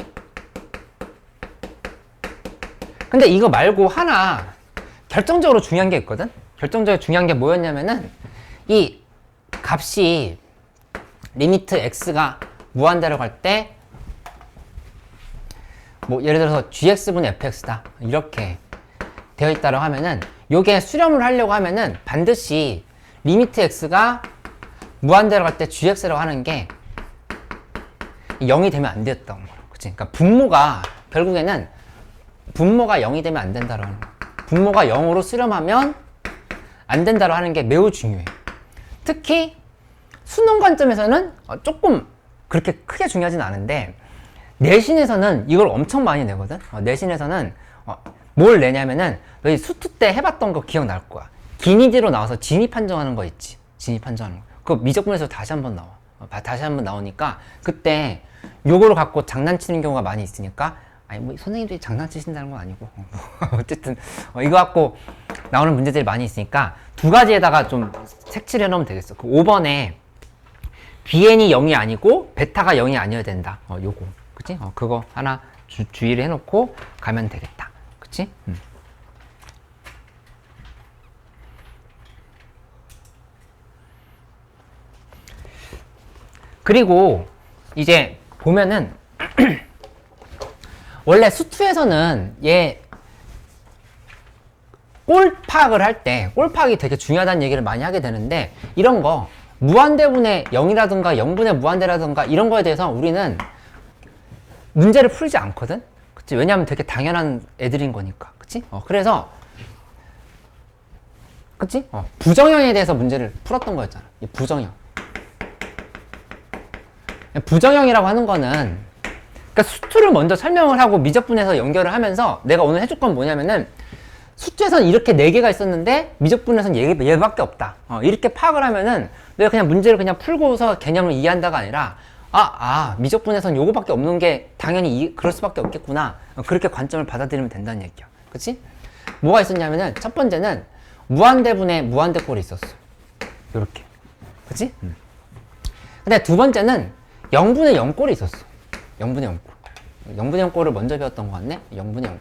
근데 이거 말고 하나 결정적으로 중요한 게 있거든. 결정적으로 중요한 게 뭐였냐면은 이 값이 리미트 x가 무한대로 갈 때 뭐 예를 들어서 gx분의 fx다 이렇게 되어 있다고 하면은 요게 수렴을 하려고 하면은 반드시 리미트 x가 무한대로 갈 때 gx라고 하는 게 0이 되면 안 되었던 거예요. 그치? 그러니까 분모가 결국에는 분모가 0이 되면 안 된다고 하는 거예요. 분모가 0으로 수렴하면 안 된다고 하는 게 매우 중요해요. 특히 수능 관점에서는 조금 그렇게 크게 중요하진 않은데 내신에서는 이걸 엄청 많이 내거든. 내신에서는 뭘 내냐면은 너희 수투 때 해봤던 거 기억날 거야. 기니디로 나와서 진입 판정하는 거 있지. 진입 판정하는 거. 그거 미적분에서 다시 한번 나와. 다시 한번 나오니까 그때 요거를 갖고 장난치는 경우가 많이 있으니까 아니 뭐 선생님들이 장난치신다는 건 아니고 어쨌든 이거 갖고 나오는 문제들이 많이 있으니까 두 가지에다가 좀 색칠해 놓으면 되겠어. 그 5번에 bn이 0이 아니고 베타가 0이 아니어야 된다. 요거 그치? 그거 하나 주의를 해놓고 가면 되겠다. 그치? 그리고 이제 보면은 원래 수투에서는 얘 꼴 파악을 할 때 꼴 파악이 되게 중요하다는 얘기를 많이 하게 되는데 이런 거 무한대분의 0이라든가 0분의 무한대라든가 이런 거에 대해서 우리는 문제를 풀지 않거든? 그치? 왜냐하면 되게 당연한 애들인 거니까. 그치? 그래서 그치? 부정형에 대해서 문제를 풀었던 거였잖아. 이 부정형. 부정형이라고 하는 거는 그러니까 수투를 먼저 설명을 하고 미적분해서 연결을 하면서 내가 오늘 해줄 건 뭐냐면은 수투에서는 이렇게 4개가 있었는데 미적분에서는 얘밖에 없다. 이렇게 파악을 하면은 내가 그냥 문제를 그냥 풀고서 개념을 이해한다가 아니라 미적분에서는 요거밖에 없는 게 당연히 그럴 수밖에 없겠구나. 그렇게 관점을 받아들이면 된다는 얘기야. 그치? 뭐가 있었냐면은 첫 번째는 무한대분의 무한대꼴이 있었어. 요렇게. 그치? 근데 두 번째는 0분의 0꼴이 있었어. 0분의 0꼴. 0분의 0꼴을 먼저 배웠던 것 같네? 0분의 0꼴.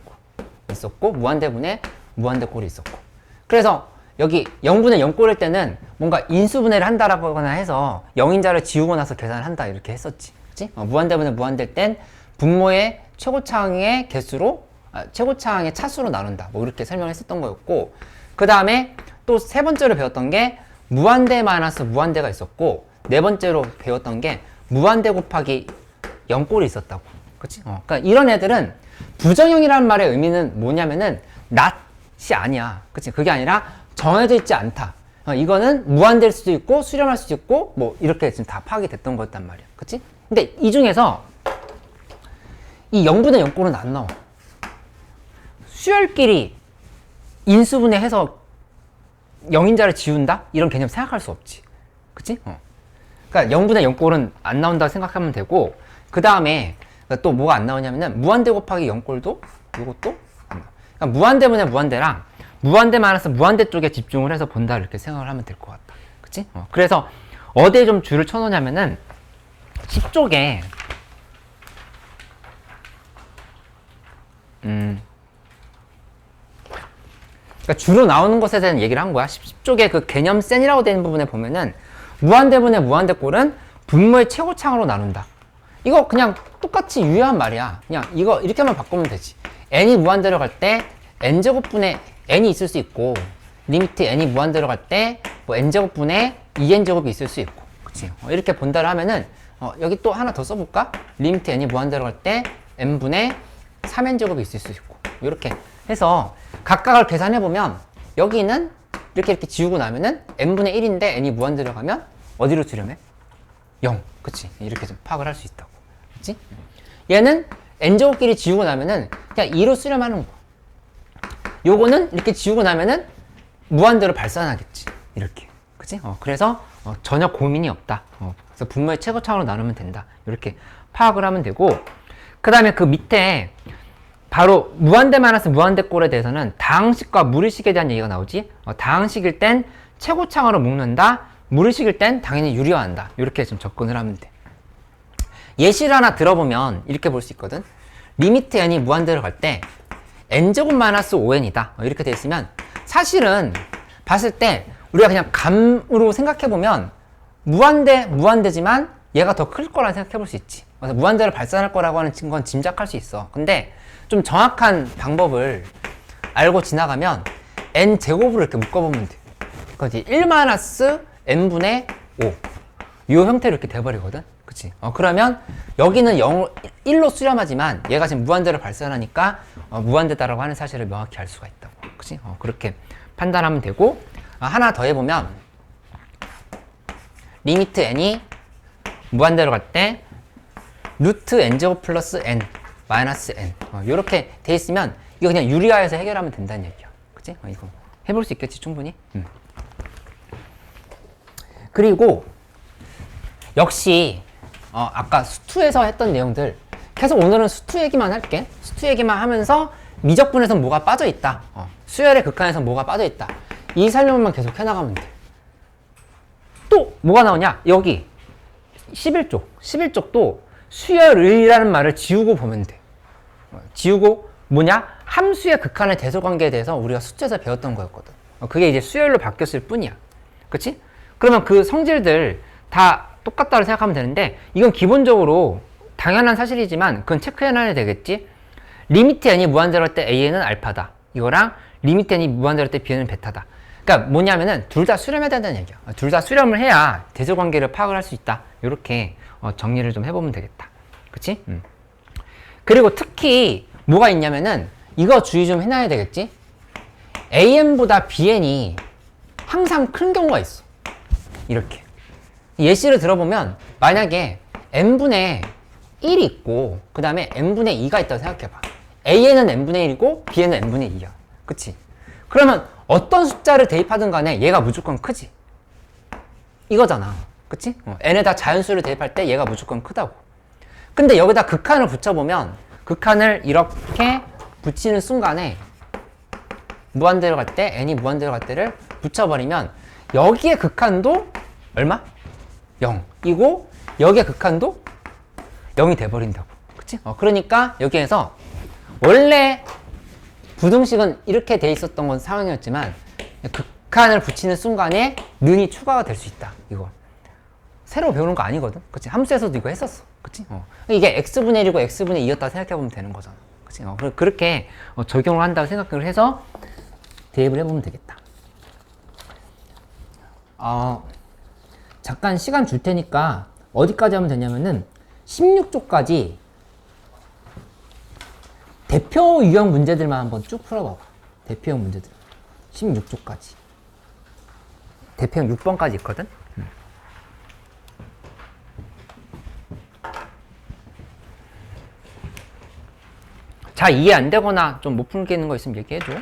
있었고, 무한대분의 무한대꼴이 있었고. 그래서 여기 0분의 0꼴일 때는 뭔가 인수분해를 한다라거나 해서 0인자를 지우고 나서 계산을 한다. 이렇게 했었지. 그치? 무한대분의 무한대일 땐 분모의 최고차항의 개수로, 최고차항의 차수로 나눈다. 뭐 이렇게 설명을 했었던 거였고, 그 다음에 또 세 번째로 배웠던 게 무한대 마이너스 무한대가 있었고, 네 번째로 배웠던 게 무한대 곱하기 0꼴이 있었다고. 그치? 그러니까 이런 애들은 부정형이라는 말의 의미는 뭐냐면은 not이 아니야. 그치? 그게 아니라 정해져 있지 않다. 이거는 무한대일 수도 있고 수렴할 수도 있고 뭐 이렇게 지금 다 파악이 됐던 거였단 말이야. 그치? 근데 이 중에서 이 0분의 0꼴은 안 나와. 수열끼리 인수분해해서 0인자를 지운다? 이런 개념 생각할 수 없지. 그치? 그러니까 0분의 0꼴은 안 나온다고 생각하면 되고, 그 다음에 또 뭐가 안 나오냐면은 무한대 곱하기 0꼴도 이것도 그러니까 무한대분의 무한대랑 무한대 마이너스 무한대 쪽에 집중을 해서 본다 이렇게 생각을 하면 될 것 같다. 그치? 그래서 어디에 좀 줄을 쳐놓냐면은 10쪽에 그러니까 주로 나오는 것에 대한 얘기를 한 거야. 10쪽에 그 개념 센이라고 되는 부분에 보면은 무한대분의 무한대꼴은 분모의 최고차항으로 나눈다. 이거 그냥 똑같이 유효한 말이야. 그냥 이거 이렇게만 바꾸면 되지. n이 무한대로 갈 때 n제곱분의 n이 있을 수 있고, 리미트 n이 무한대로 갈 때 뭐 n제곱분의 2n제곱이 있을 수 있고, 그치? 이렇게 본다를 하면은 여기 또 하나 더 써볼까? 리미트 n이 무한대로 갈 때 n분의 3n제곱이 있을 수 있고, 이렇게 해서 각각을 계산해보면 여기는 이렇게 지우고 나면은 n분의 1인데 n이 무한대로 가면 어디로 수렴해? 0. 그치? 이렇게 좀 파악을 할 수 있다고. 그치? 얘는 n제곱끼리 지우고 나면은 그냥 2로 수렴하는 거. 요거는 이렇게 지우고 나면은 무한대로 발산하겠지. 이렇게. 그치? 그래서 전혀 고민이 없다. 그래서 분모의 최고차항으로 나누면 된다. 이렇게 파악을 하면 되고, 그 다음에 그 밑에 바로 무한대 마이너스 무한대꼴에 대해서는 다항식과 무리식에 대한 얘기가 나오지. 다항식일 땐 최고차항으로 묶는다. 무리식일 땐 당연히 유리화한다. 이렇게 좀 접근을 하면 돼. 예시를 하나 들어보면 이렇게 볼 수 있거든. 리미트 n이 무한대로 갈 때 n제곱 마이너스 5n이다. 이렇게 돼 있으면 사실은 봤을 때 우리가 그냥 감으로 생각해보면 무한대지만 얘가 더 클 거라 생각해 볼 수 있지. 그래서 무한대를 발산할 거라고 하는 건 짐작할 수 있어. 근데 좀 정확한 방법을 알고 지나가면 n 제곱으로 이렇게 묶어보면 돼. 그러니까 1-n분의 5. 이 형태로 이렇게 돼버리거든. 그치? 그러면 여기는 1로 수렴하지만 얘가 지금 무한대로 발산하니까 무한대다라고 하는 사실을 명확히 알 수가 있다고. 그치? 그렇게 판단하면 되고, 하나 더 해보면 리미트 n이 무한대로 갈 때 루트 n제곱 플러스 n 마이너스 n 이렇게 돼 있으면 이거 그냥 유리화해서 해결하면 된다는 얘기야. 그치? 이거 해볼 수 있겠지 충분히. 그리고 역시 아까 수투에서 했던 내용들 계속 오늘은 수투 얘기만 할게. 수투 얘기만 하면서 미적분에서 뭐가 빠져있다, 수열의 극한에서 뭐가 빠져있다, 이 설명만 계속 해나가면 돼. 또 뭐가 나오냐, 여기 11쪽도 수열의라는 말을 지우고 보면 돼. 지우고 뭐냐, 함수의 극한의 대소관계에 대해서 우리가 수투에서 배웠던 거였거든. 그게 이제 수열로 바뀌었을 뿐이야. 그치? 그러면 그 성질들 다 똑같다고 생각하면 되는데, 이건 기본적으로 당연한 사실이지만 그건 체크해놔야 되겠지. 리미트 n이 무한대로 할 때 a는 알파다, 이거랑 리미트 n이 무한대로 할 때 b는 베타다. 그러니까 뭐냐면은 둘 다 수렴해야 된다는 얘기야. 둘 다 수렴을 해야 대소관계를 파악을 할 수 있다. 이렇게 정리를 좀 해보면 되겠다. 그치? 그리고 특히 뭐가 있냐면은 이거 주의 좀 해놔야 되겠지. an보다 bn이 항상 큰 경우가 있어. 이렇게 예시를 들어보면, 만약에 n분의 1이 있고 그 다음에 n분의 2가 있다고 생각해봐. a는 n분의 1이고 b는 n분의 2야. 그치? 그러면 어떤 숫자를 대입하든 간에 얘가 무조건 크지, 이거잖아. 그치? n에다 자연수를 대입할 때 얘가 무조건 크다고. 근데 여기다 극한을 붙여보면, 극한을 이렇게 붙이는 순간에 무한대로 갈 때, n이 무한대로 갈 때를 붙여버리면 여기에 극한도 얼마? 0이고 여기에 극한도 0이 돼버린다고. 그치? 그러니까 여기에서 원래 부등식은 이렇게 돼 있었던 건 상황이었지만 극한을 붙이는 순간에 는이 추가가 될 수 있다. 이거 새로 배우는 거 아니거든. 그치? 함수에서도 이거 했었어. 그치? 이게 x분의 1이고 x분의 2였다고 생각해보면 되는 거잖아. 그치? 그렇게 적용을 한다고 생각을 해서 대입을 해보면 되겠다. 잠깐 시간 줄 테니까 어디까지 하면 되냐면은 16쪽까지 대표 유형 문제들만 한번 쭉 풀어봐봐. 대표형 문제들 16쪽까지. 대표형 6번까지 있거든. 자, 이해 안 되거나 좀 못 풀겠는 거 있으면 얘기해줘.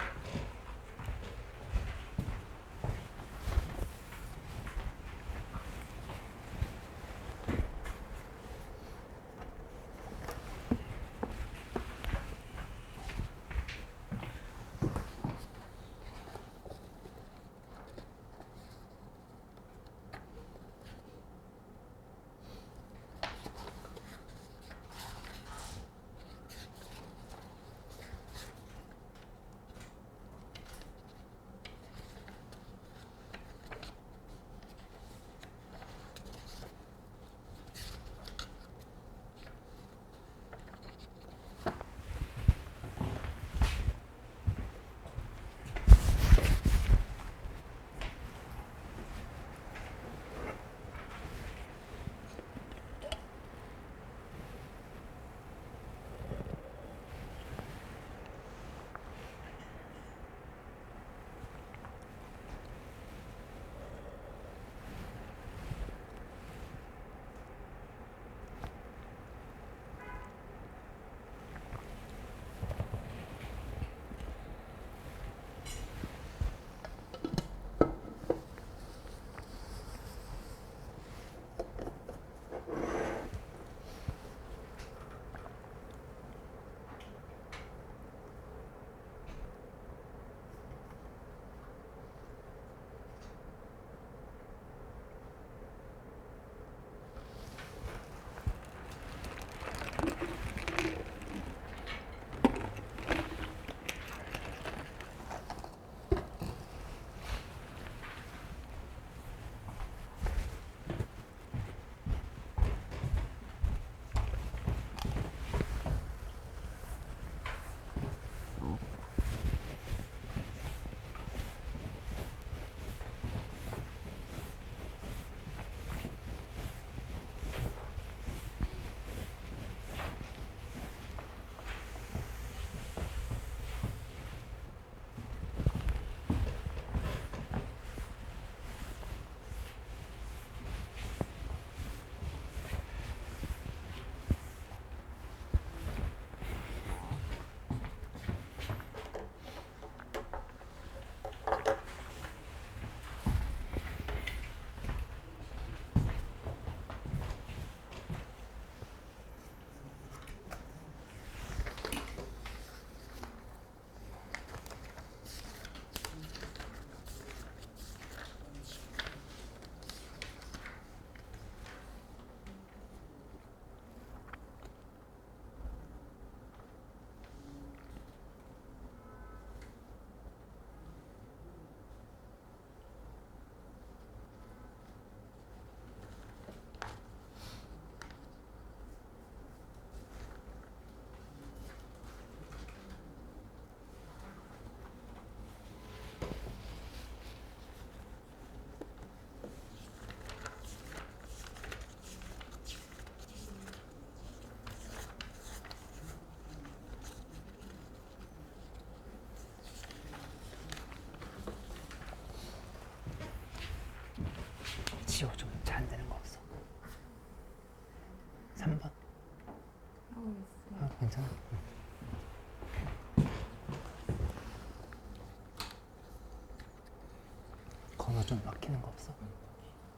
좀 막히는 거 없어?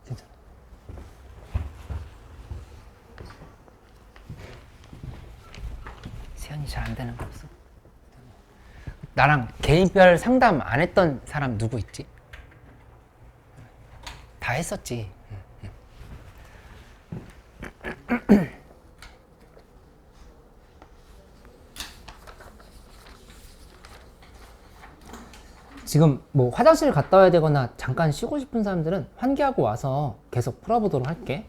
괜찮아. 세연이 잘 안 되는 거 없어? 나랑 개인별 상담 안 했던 사람 누구 있지? 다 했었지. 지금 뭐 화장실 갔다 와야 되거나 잠깐 쉬고 싶은 사람들은 환기하고 와서 계속 풀어보도록 할게.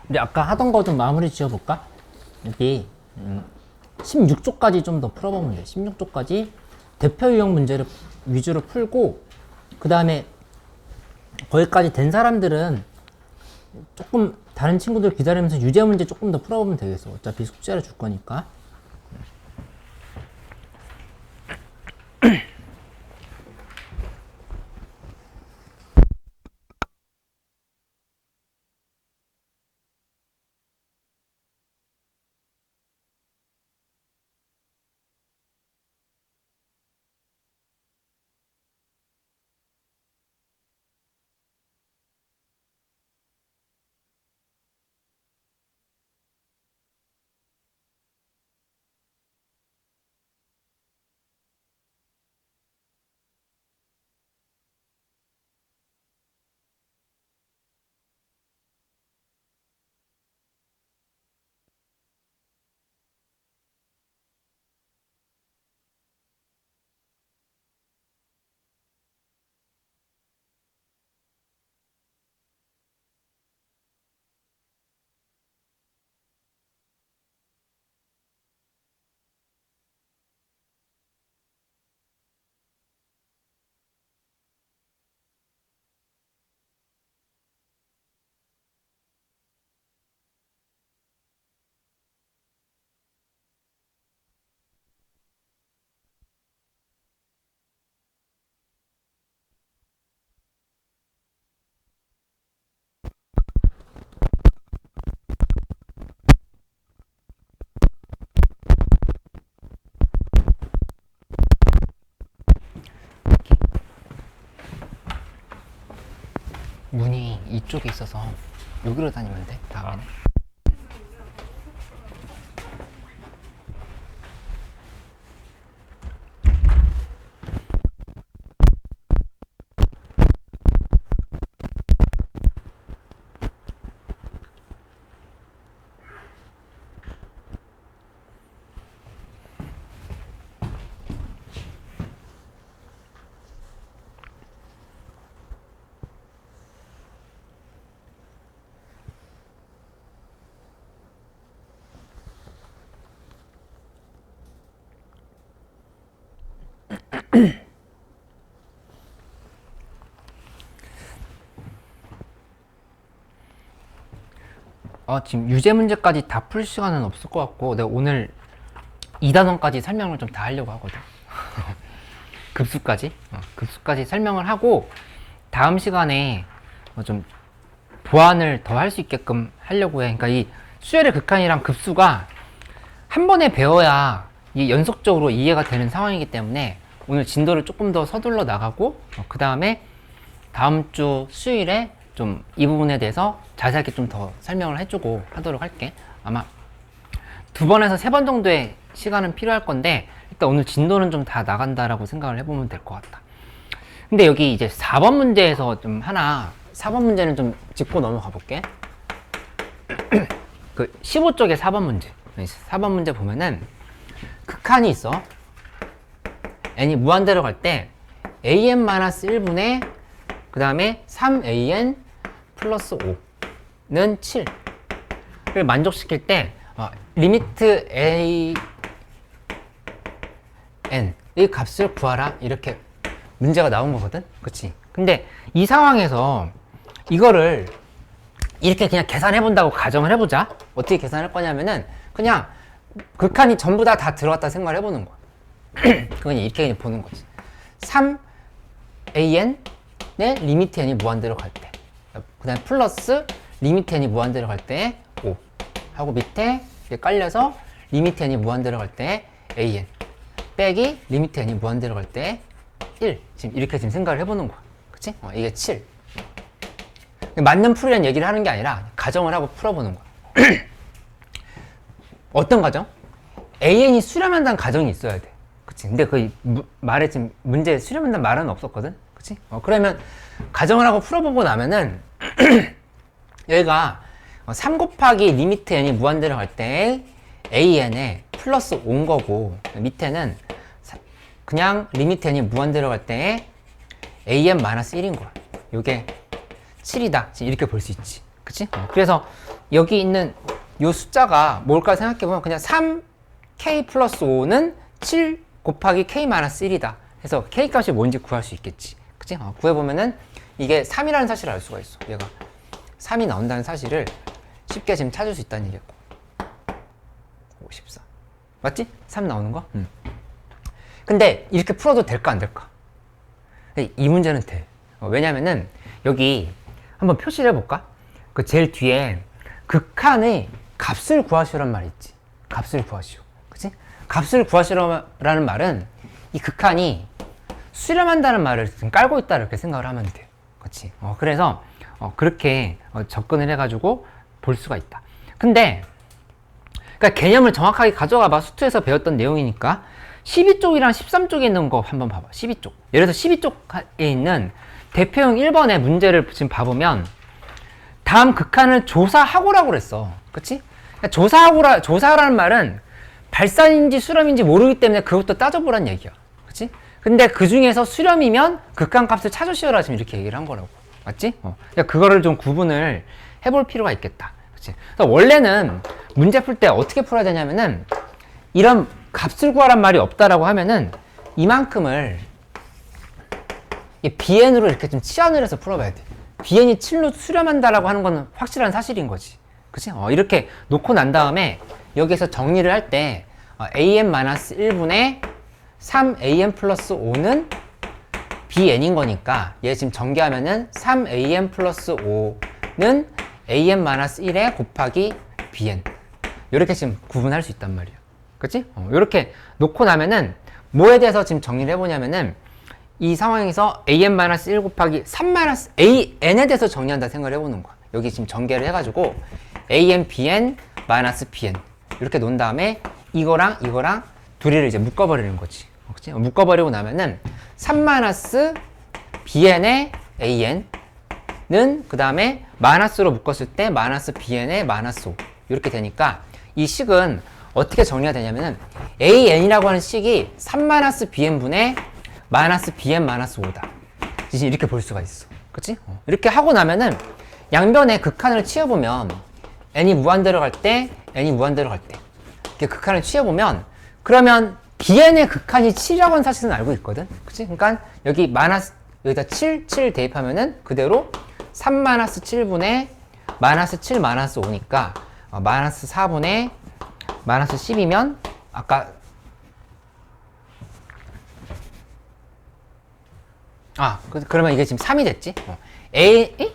우리 아까 하던 거 좀 마무리 지어볼까? 여기 16쪽까지 좀 더 풀어보면 돼. 16쪽까지 대표 유형 문제를 위주로 풀고, 그 다음에 거기까지 된 사람들은 조금 다른 친구들 기다리면서 유제 문제 조금 더 풀어보면 되겠어. 어차피 숙제를 줄 거니까. 문이 이쪽에 있어서 여기로 다니면 돼, 다음에는. 지금 유제 문제까지 다 풀 시간은 없을 것 같고, 내가 오늘 2단원까지 설명을 좀 다 하려고 하거든. 급수까지 설명을 하고, 다음 시간에 좀 보완을 더 할 수 있게끔 하려고 해. 그러니까 이 수열의 극한이랑 급수가 한 번에 배워야 이 연속적으로 이해가 되는 상황이기 때문에 오늘 진도를 조금 더 서둘러 나가고, 그 다음에 다음 주 수요일에 좀 이 부분에 대해서 자세하게 좀 더 설명을 해주고 하도록 할게. 아마 2번에서 3번 정도의 시간은 필요할 건데, 일단 오늘 진도는 좀 다 나간다라고 생각을 해보면 될 것 같다. 근데 여기 이제 4번 문제에서 좀 4번 문제는 좀 짚고 넘어가 볼게. 그 15쪽의 4번 문제. 4번 문제 보면은 극한이 있어. n이 무한대로 갈 때 an-1분의 그 다음에 3an 플러스 5는 7을 만족시킬 때 리미트 a n 이 값을 구하라, 이렇게 문제가 나온 거거든. 그치? 근데 이 상황에서 이거를 이렇게 그냥 계산해 본다고 가정을 해보자. 어떻게 계산할 거냐면은 그냥 극한이 전부 다 들어갔다 생각을 해보는 거야. 그건 이렇게 그냥 보는 거지. 3an 의 리미트 n이 무한대로 갈 때, 그 다음에 플러스 리미트 n이 무한대로 갈 때 5 하고, 밑에 이렇게 깔려서 리미트 n이 무한대로 갈 때 an 빼기 리미트 n이 무한대로 갈 때 1, 지금 이렇게 지금 생각을 해보는 거야. 그치? 이게 7. 맞는 풀이란 얘기를 하는 게 아니라 가정을 하고 풀어보는 거야. 어떤 가정? an이 수렴한다는 가정이 있어야 돼. 그치? 근데 그 말에 지금 문제에 수렴한다는 말은 없었거든? 그치? 그러면 가정을 하고 풀어보고 나면은 여기가 3 곱하기 리미트 n이 무한대로 갈 때 an에 플러스 5인 거고, 밑에는 그냥 리미트 n이 무한대로 갈 때에 an 마이너스 1인 거야. 요게 7이다. 이렇게 볼 수 있지. 그치? 그래서 여기 있는 요 숫자가 뭘까 생각해보면 그냥 3k 플러스 5는 7 곱하기 k 마이너스 1이다. 해서 k 값이 뭔지 구할 수 있겠지. 그치? 구해보면은 이게 3이라는 사실을 알 수가 있어. 얘가 3이 나온다는 사실을 쉽게 지금 찾을 수 있다는 얘기고. 54. 맞지? 3 나오는 거? 근데 이렇게 풀어도 될까 안 될까? 이 문제는 돼. 왜냐면은 여기 한번 표시를 해볼까? 그 제일 뒤에 극한의 값을 구하시오란 말이 있지. 값을 구하시오. 그치? 값을 구하시오라는 말은 이 극한이 수렴한다는 말을 지금 깔고 있다 이렇게 생각을 하면 돼요. 그치? 그래서 그렇게 접근을 해가지고 볼 수가 있다. 근데 그러니까 개념을 정확하게 가져가 봐. 수투에서 배웠던 내용이니까 12쪽이랑 13쪽에 있는 거 한번 봐봐. 12쪽. 예를 들어서 12쪽에 있는 대표형 1번의 문제를 지금 봐보면 다음 극한을 조사하고라고 그랬어. 그치? 그러니까 조사라는 말은 발산인지 수렴인지 모르기 때문에 그것도 따져보란 얘기야. 그치? 근데 그 중에서 수렴이면 극한 값을 찾으시오라 지금 이렇게 얘기를 한 거라고. 맞지? 그러니까 그거를 좀 구분을 해볼 필요가 있겠다. 그치? 그래서 원래는 문제 풀 때 어떻게 풀어야 되냐면은 이런 값을 구하란 말이 없다라고 하면은 이만큼을 bn으로 이렇게 좀 치환을 해서 풀어봐야 돼. bn이 7로 수렴한다라고 하는 건 확실한 사실인 거지. 그치? 이렇게 놓고 난 다음에 여기서 정리를 할 때 an-1분의 3an 플러스 5는 bn인 거니까 얘 지금 전개하면은 3an 플러스 5는 an-1에 곱하기 bn 이렇게 지금 구분할 수 있단 말이야. 그치? 이렇게 놓고 나면은 뭐에 대해서 지금 정리를 해보냐면은 이 상황에서 an-1 곱하기 3-an에 대해서 정리한다 생각을 해보는 거야. 여기 지금 전개를 해가지고 an, bn, 마이너스 bn 이렇게 놓은 다음에 이거랑 이거랑 둘이를 이제 묶어버리는 거지. 그치? 묶어버리고 나면은 3-bn의 an은 그 다음에 마이너스로 묶었을 때 마이너스 bn의 마이너스 5 이렇게 되니까 이 식은 어떻게 정리가 되냐면은 an이라고 하는 식이 3-bn분의 마이너스 bn 마이너스 5다. 이렇게 볼 수가 있어. 그치? 이렇게 하고 나면은 양변에 극한을 치워보면 n이 무한대로 갈 때, n이 무한대로 갈 때 이렇게 극한을 치워보면 그러면 bn의 극한이 7이라고 하는 사실은 알고 있거든. 그치? 그러니까 여기 여기다 7 대입하면은 그대로 3-7분의 마이너스 7 마이너스 5니까 마이너스 4분의 마이너스 10이면 아까 그러면 이게 지금 3이 됐지? A의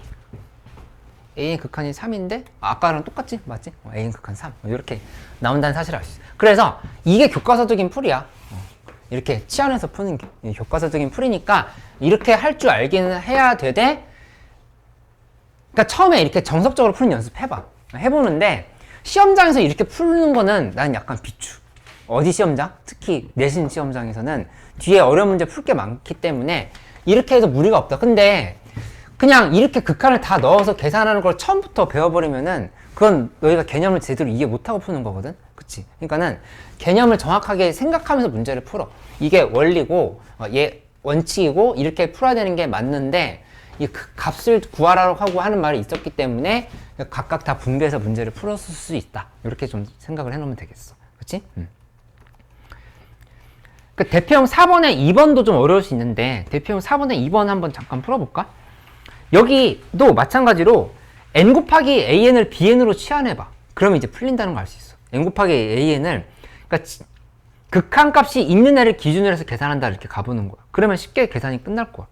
극한이 3인데 아까랑 똑같지? 맞지? A의 극한 3 이렇게 나온다는 사실을 알 수 있어. 그래서 이게 교과서적인 풀이야. 이렇게 치환해서 푸는 게 교과서적인 풀이니까 이렇게 할 줄 알기는 해야 되되 그러니까 처음에 이렇게 정석적으로 푸는 연습 해봐. 해보는데 시험장에서 이렇게 푸는 거는 난 약간 비추. 어디 시험장? 특히 내신 시험장에서는 뒤에 어려운 문제 풀 게 많기 때문에 이렇게 해도 무리가 없다. 근데 그냥 이렇게 극한을 다 넣어서 계산하는 걸 처음부터 배워버리면은 그건 너희가 개념을 제대로 이해 못하고 푸는 거거든. 그치? 그러니까는 개념을 정확하게 생각하면서 문제를 풀어. 이게 원리고 얘 원칙이고 이렇게 풀어야 되는 게 맞는데 이 값을 구하라고 하는 말이 있었기 때문에 각각 다 분배해서 문제를 풀었을 수 있다. 이렇게 좀 생각을 해놓으면 되겠어. 그치? 그 대표형 4번에 2번도 좀 어려울 수 있는데 대표형 4번에 2번 한번 잠깐 풀어볼까? 여기도 마찬가지로 n 곱하기 an을 bn으로 치환해봐. 그러면 이제 풀린다는 걸 알 수 있어. n 곱하기 an을 그러니까 극한값이 있는 애를 기준으로 해서 계산한다 이렇게 가보는 거야. 그러면 쉽게 계산이 끝날 거야.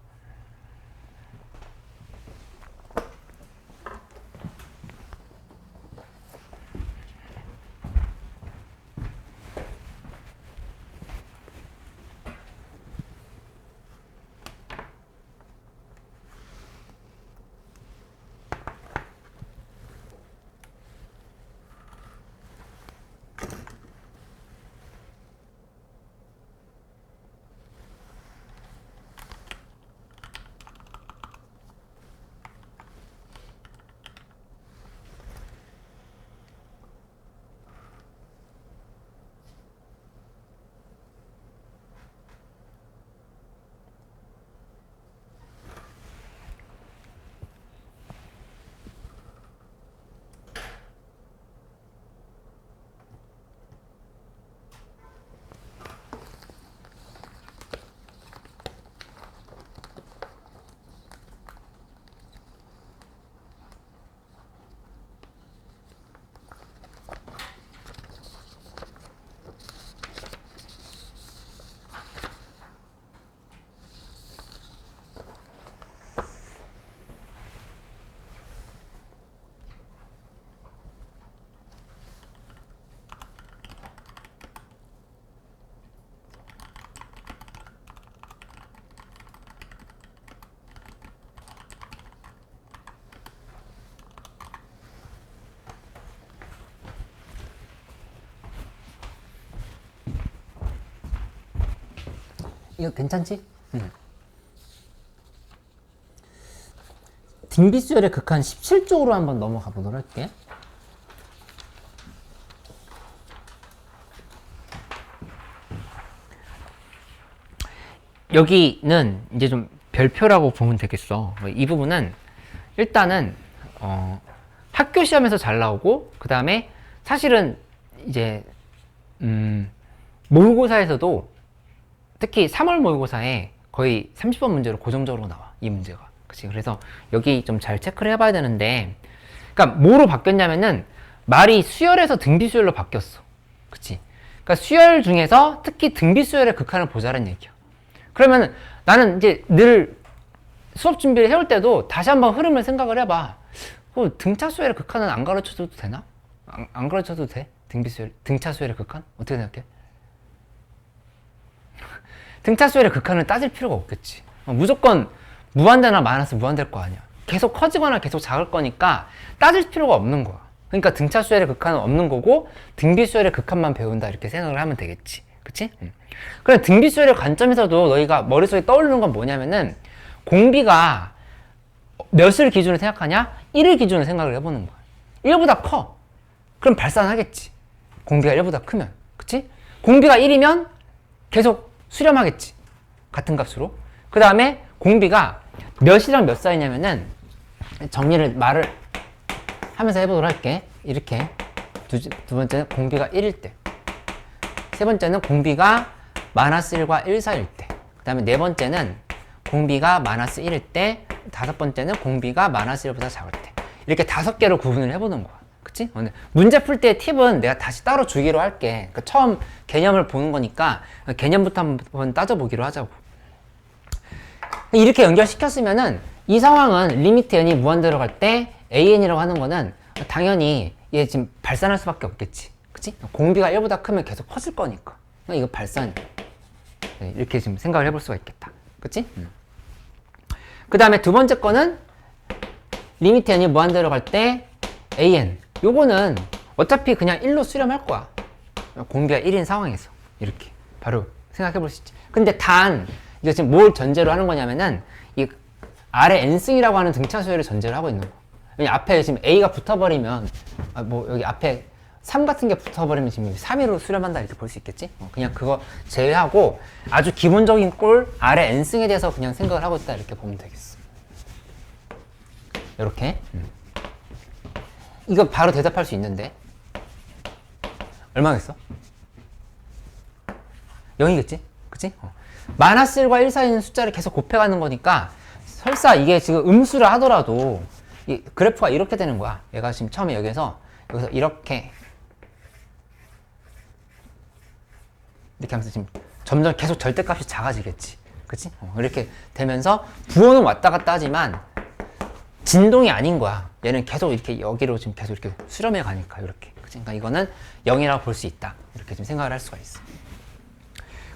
이거 괜찮지? 등비수열의 극한 17쪽으로 한번 넘어가 보도록 할게. 여기는 이제 좀 별표라고 보면 되겠어. 이 부분은 일단은 학교 시험에서 잘 나오고, 그 다음에 사실은 이제 모의고사에서도 특히 3월 모의고사에 거의 30번 문제로 고정적으로 나와, 이 문제가. 그치? 그래서 여기 좀 잘 체크를 해봐야 되는데, 그러니까 뭐로 바뀌었냐면은 말이 수열에서 등비수열로 바뀌었어. 그치? 그러니까 수열 중에서 특히 등비수열의 극한을 보자는 얘기야. 그러면 나는 이제 늘 수업 준비를 해올 때도 다시 한번 흐름을 생각을 해봐. 등차 수열의 극한은 안 가르쳐줘도 되나? 안 가르쳐도 돼? 등차 수열의 극한? 어떻게 생각해? 등차 수열의 극한을 따질 필요가 없겠지. 무조건 무한대나 마이너스 무한대일 거 아니야. 계속 커지거나 계속 작을 거니까 따질 필요가 없는 거야. 그러니까 등차 수열의 극한은 없는 거고 등비 수열의 극한만 배운다, 이렇게 생각을 하면 되겠지. 그치? 그래, 등비 수열의 관점에서도 너희가 머릿속에 떠오르는 건 뭐냐면은 공비가 몇을 기준으로 생각하냐? 1을 기준으로 생각을 해보는 거야. 1보다 커. 그럼 발산하겠지. 공비가 1보다 크면. 그치? 공비가 1이면 계속 수렴하겠지. 같은 값으로. 그 다음에 공비가 몇이랑 몇 사이냐면은 말을 하면서 해보도록 할게. 이렇게. 두 번째는 공비가 1일 때. 세 번째는 공비가 마이너스 1과 1 사이일 때. 그 다음에 네 번째는 공비가 마이너스 1일 때. 다섯 번째는 공비가 마이너스 1보다 작을 때. 이렇게 5개로 구분을 해보는 거야. 그치? 문제 풀 때 팁은 내가 다시 따로 주기로 할게. 그러니까 처음 개념을 보는 거니까 개념부터 한번 따져보기로 하자고. 이렇게 연결시켰으면은 이 상황은 리미트 n이 무한대로 갈 때 an이라고 하는 거는 당연히 얘 지금 발산할 수밖에 없겠지. 그치? 공비가 1보다 크면 계속 커질 거니까. 이거 발산. 이렇게 지금 생각을 해볼 수가 있겠다. 그치? 그 다음에 두 번째 거는 리미트 n이 무한대로 갈 때 an. 요거는 어차피 그냥 1로 수렴할 거야. 공비가 1인 상황에서. 이렇게. 바로 생각해 볼 수 있지. 근데 이거 지금 뭘 전제로 하는 거냐면은 이 아래 n승이라고 하는 등차 수열을 전제로 하고 있는 거. 왜냐 앞에 지금 a가 붙어버리면 여기 앞에 3 같은 게 붙어버리면 지금 3위로 수렴한다, 이렇게 볼 수 있겠지? 그냥 그거 제외하고 아주 기본적인 꼴 아래 n승에 대해서 그냥 생각을 하고 있다, 이렇게 보면 되겠어. 이렇게. 이거 바로 대답할 수 있는데 얼마겠어? 0이겠지? 그치? 마이너스 1과 1 사이에 있는 숫자를 계속 곱해가는 거니까 설사 이게 지금 음수라 하더라도 이 그래프가 이렇게 되는 거야. 얘가 지금 처음에 여기서 이렇게 하면서 지금 점점 계속 절대값이 작아지겠지. 그치? 이렇게 되면서 부호는 왔다 갔다 하지만 진동이 아닌 거야. 얘는 계속 이렇게 여기로 지금 계속 이렇게 수렴해 가니까 이렇게. 그러니까 이거는 0이라고 볼 수 있다. 이렇게 좀 생각을 할 수가 있어.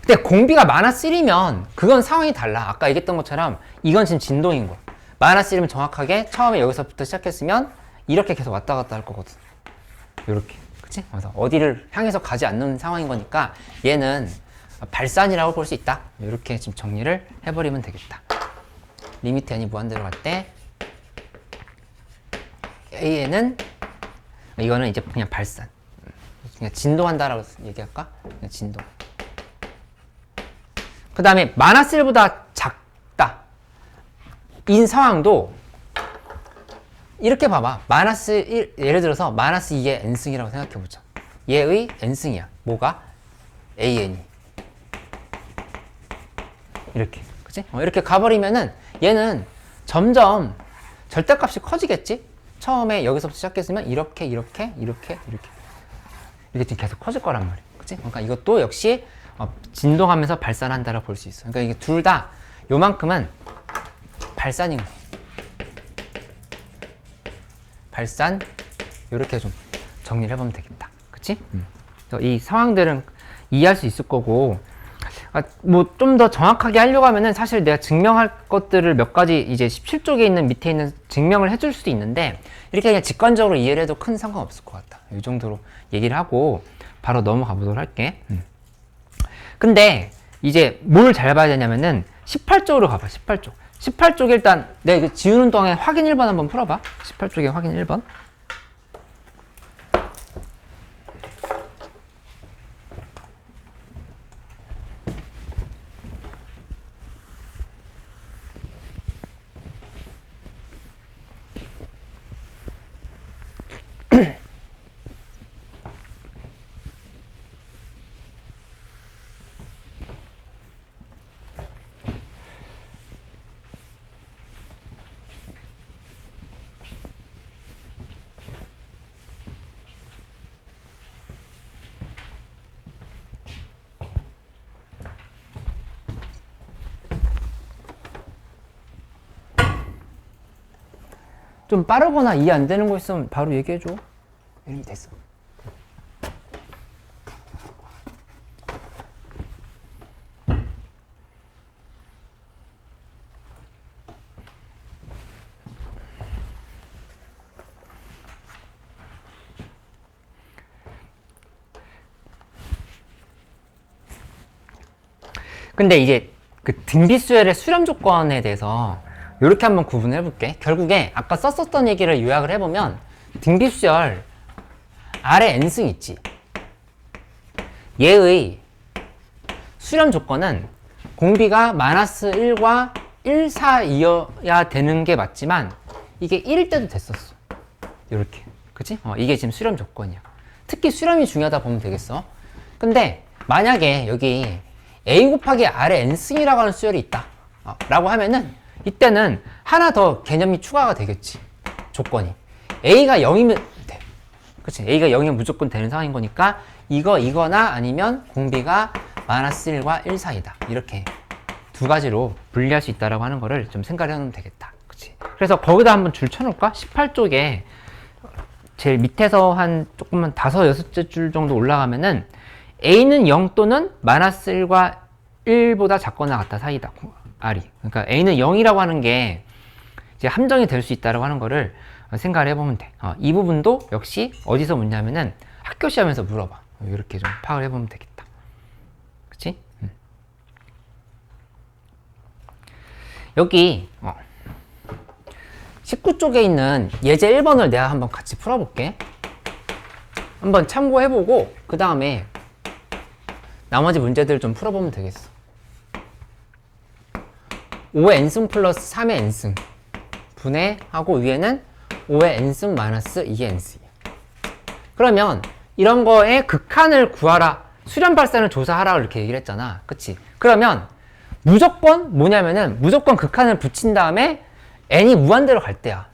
근데 공비가 마이너스 1이면 그건 상황이 달라. 아까 얘기했던 것처럼 이건 지금 진동인 거야. 마이너스 1이면 정확하게 처음에 여기서부터 시작했으면 이렇게 계속 왔다 갔다 할 거거든. 이렇게. 그치? 그래서 어디를 향해서 가지 않는 상황인 거니까 얘는 발산이라고 볼 수 있다. 이렇게 지금 정리를 해버리면 되겠다. 리미트 n이 무한대로 갈 때 an은 이거는 이제 그냥 발산. 그냥 진동한다라고 얘기할까? 그냥 진동. 그 다음에 마이너스 1보다 작다 인 상황도 이렇게 봐봐. 마이너스 1, 예를 들어서 마이너스 2의 n승이라고 생각해보자. 얘의 n승이야. 뭐가? an이. 이렇게. 그치? 이렇게 가버리면은 얘는 점점 절대값이 커지겠지? 처음에 여기서부터 시작했으면 이렇게 지금 계속 커질 거란 말이야. 그치? 그러니까 이것도 역시 진동하면서 발산한다라고 볼 수 있어. 그러니까 이게 둘 다 요만큼은 발산인 거야. 발산. 이렇게 좀 정리를 해보면 되겠다. 그치? 그래서 이 상황들은 이해할 수 있을 거고, 뭐 좀 더 정확하게 하려고 하면은 사실 내가 증명할 것들을 몇 가지 이제 17쪽에 있는 밑에 있는 증명을 해줄 수도 있는데 이렇게 그냥 직관적으로 이해를 해도 큰 상관없을 것 같다. 이 정도로 얘기를 하고 바로 넘어가 보도록 할게. 근데 이제 뭘 잘 봐야 되냐면은 18쪽으로 가봐. 18쪽. 18쪽에 일단 내가 이거 지우는 동안에 확인 1번 한번 풀어봐. 18쪽에 확인 1번. 좀 빠르거나 이해 안 되는 거 있으면 바로 얘기해줘. 이렇게 됐어. 근데 이제 그 등비수열의 수렴 조건에 대해서 이렇게 한번 구분을 해볼게. 결국에 아까 썼었던 얘기를 요약을 해보면 등비수열 아래 n승 있지. 얘의 수렴 조건은 공비가 마이너스 1과 1 사이어야 되는 게 맞지만 이게 1일 때도 됐었어. 이렇게. 그치? 이게 지금 수렴 조건이야. 특히 수렴이 중요하다 보면 되겠어. 근데 만약에 여기 a 곱하기 r의 n승이라고 하는 수열이 있다 라고 하면은 이때는 하나 더 개념이 추가가 되겠지. 조건이 a가 0이면 돼. 그치? a가 0이면 무조건 되는 상황인 거니까 이거나 아니면 공비가 마이너스 1과 1 사이다. 이렇게 두 가지로 분리할 수 있다라고 하는 거를 좀 생각해 놓으면 되겠다. 그치? 그래서 거기다 한번 줄 쳐놓을까? 18쪽에 제일 밑에서 한 조금만 5, 6째 줄 정도 올라가면은 a는 0 또는 마이너스 1과 1보다 작거나 같다 사이다. r이. 그러니까 a는 0이라고 하는 게 이제 함정이 될 수 있다라고 하는 거를 생각을 해보면 돼. 이 부분도 역시 어디서 묻냐면은 학교 시험에서 물어봐. 이렇게 좀 파악을 해보면 되겠다. 그치? 여기 19쪽에 있는 예제 1번을 내가 한번 같이 풀어볼게. 한번 참고해보고 그 다음에 나머지 문제들을 좀 풀어보면 되겠어. 5의 n승 플러스 3의 n승 분해하고 위에는 5의 n승 마이너스 2의 n승이야. 그러면 이런 거에 극한을 구하라, 수렴 발산을 조사하라 이렇게 얘기를 했잖아. 그치? 그러면 무조건 뭐냐면은 무조건 극한을 붙인 다음에 n이 무한대로 갈 때야.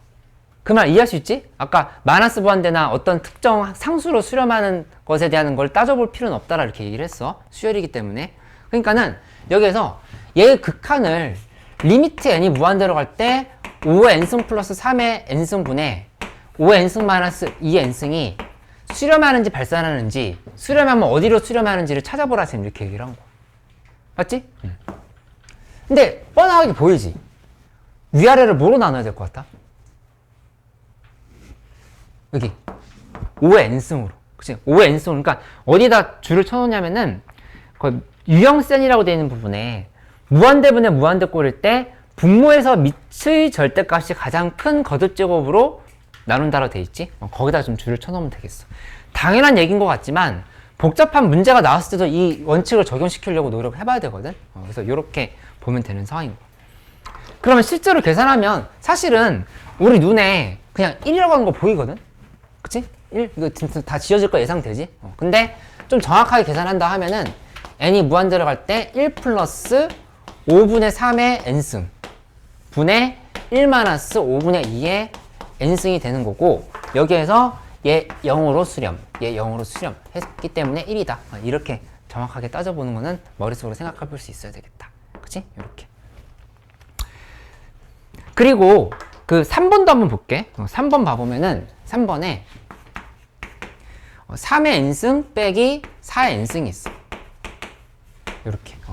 그 말 이해할 수 있지? 아까 마이너스 무한대나 어떤 특정 상수로 수렴하는 것에 대한 걸 따져볼 필요는 없다라 이렇게 얘기를 했어. 수열이기 때문에. 그러니까는 여기에서 얘의 극한을 리미트 n이 무한대로 갈 때 5의 n승 플러스 3의 n승 분의 5의 n승 마이너스 2의 n승이 수렴하는지 발산하는지, 수렴하면 어디로 수렴하는지를 찾아보라 쌤 이렇게 얘기를 한 거야. 맞지? 근데 뻔하게 보이지? 위아래를 뭐로 나눠야 될 것 같아? 여기 5의 n승으로. 그치? 5의 n승으로. 그러니까 어디다 줄을 쳐놓냐면은 거의 유형센이라고 되어 있는 부분에 무한대분의 무한대 꼴일 때 분모에서 밑의 절대값이 가장 큰 거듭제곱으로 나눈다로 돼 있지? 거기다 좀 줄을 쳐놓으면 되겠어. 당연한 얘기인 것 같지만 복잡한 문제가 나왔을 때도 이 원칙을 적용시키려고 노력을 해봐야 되거든. 그래서 이렇게 보면 되는 상황인 거야. 그러면 실제로 계산하면 사실은 우리 눈에 그냥 1이라고 하는 거 보이거든? 그치? 1? 이거 다 지워질 거 예상되지? 근데 좀 정확하게 계산한다 하면은 n이 무한대로 갈 때 1 플러스 5분의 3의 n승 분의 1 마이너스 5분의 2의 n승이 되는 거고, 여기에서 얘 0으로 수렴, 얘 0으로 수렴 했기 때문에 1이다. 이렇게 정확하게 따져보는 거는 머릿속으로 생각해 볼 수 있어야 되겠다. 그치? 이렇게. 그리고 그 3번도 한번 볼게. 3번 봐보면은 3번에 3의 n승 빼기 4의 n승이 있어.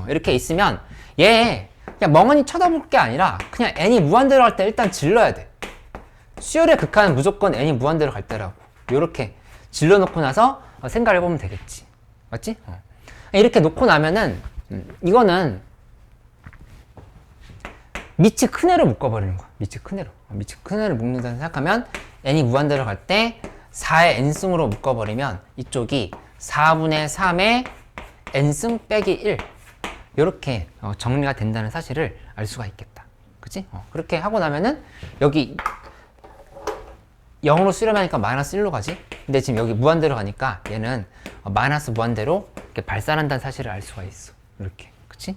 이렇게 있으면 얘 그냥 멍하니 쳐다볼 게 아니라 그냥 n이 무한대로 갈 때 일단 질러야 돼. 수열의 극한은 무조건 n이 무한대로 갈 때라고. 이렇게 질러놓고 나서 생각을 해보면 되겠지. 맞지? 이렇게 놓고 나면은 이거는 밑이 큰 애로 묶어버리는 거야. 밑이 큰 애로. 밑이 큰 애를 묶는다 생각하면 n이 무한대로 갈 때 4의 n승으로 묶어버리면 이쪽이 4분의 3의 n승 빼기 1 이렇게 정리가 된다는 사실을 알 수가 있겠다. 그치? 그렇게 하고 나면은 여기 0으로 수렴하니까 마이너스 1로 가지? 근데 지금 여기 무한대로 가니까 얘는 마이너스 무한대로 이렇게 발산한다는 사실을 알 수가 있어. 이렇게. 그치?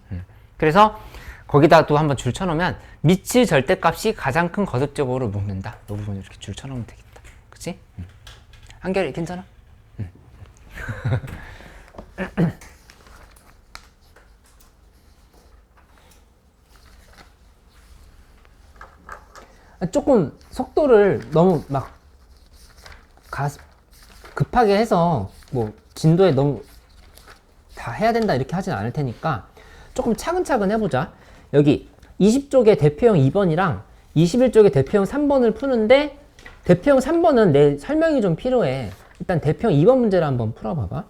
그래서 거기다 또 한번 줄 쳐놓으면 밑의 절대값이 가장 큰 거듭적으로 묶는다. 이 부분 이렇게 줄 쳐놓으면 되겠다. 그치? 한결이 괜찮아? 조금 속도를 너무 막 급하게 해서 뭐 진도에 너무 다 해야 된다 이렇게 하진 않을 테니까 조금 차근차근 해보자. 여기 20쪽의 대표형 2번이랑 21쪽의 대표형 3번을 푸는데 대표형 3번은 내 설명이 좀 필요해. 일단 대표형 2번 문제를 한번 풀어봐봐.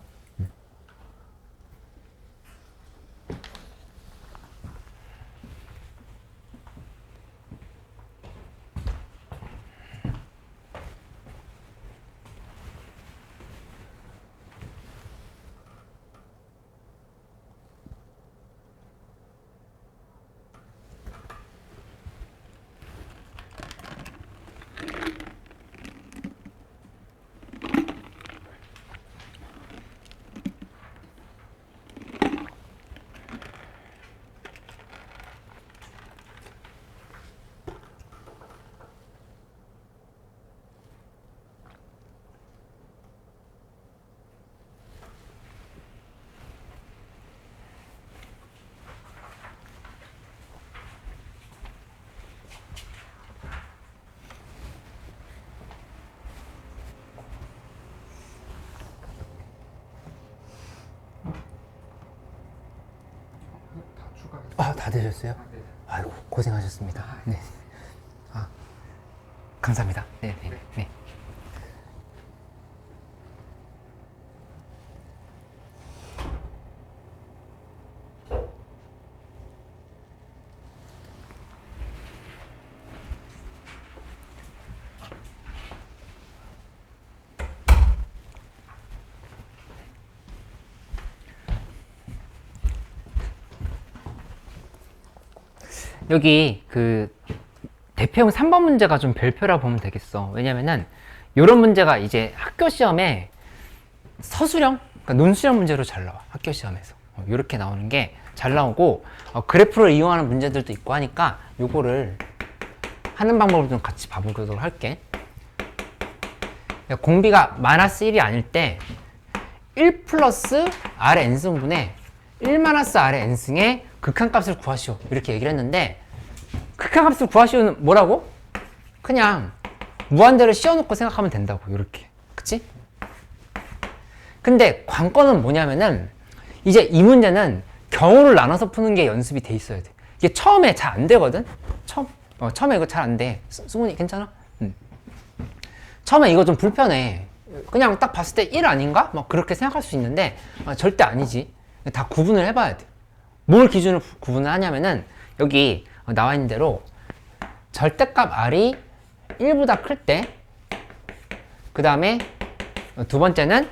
다 되셨어요? 아이고, 고생하셨습니다. 네. 감사합니다. 네, 네, 네. 여기 그 대표형 3번 문제가 좀 별표라 보면 되겠어. 왜냐면은 이런 문제가 이제 학교 시험에 서술형, 그러니까 논술형 문제로 잘 나와. 학교 시험에서 이렇게 나오는 게 잘 나오고 그래프를 이용하는 문제들도 있고 하니까 요거를 하는 방법을 좀 같이 봐보도록 할게. 공비가 마이너스 1이 아닐 때 1 플러스 R의 n승분의 1 마이너스 R의 n승의 극한값을 구하시오 이렇게 얘기를 했는데 극한값을 구하시오는 뭐라고? 그냥 무한대로 씌워놓고 생각하면 된다고 이렇게. 그치? 근데 관건은 뭐냐면은 이제 이 문제는 경우를 나눠서 푸는 게 연습이 돼 있어야 돼. 이게 처음에 잘 안 되거든? 처음에 이거 잘 안 돼. 승훈이 괜찮아? 처음에 이거 좀 불편해. 그냥 딱 봤을 때 1 아닌가? 막 그렇게 생각할 수 있는데 절대 아니지. 다 구분을 해봐야 돼. 뭘 기준으로 구분을 하냐면은 여기 나와 있는 대로 절대값 R이 1보다 클 때, 그 다음에 두 번째는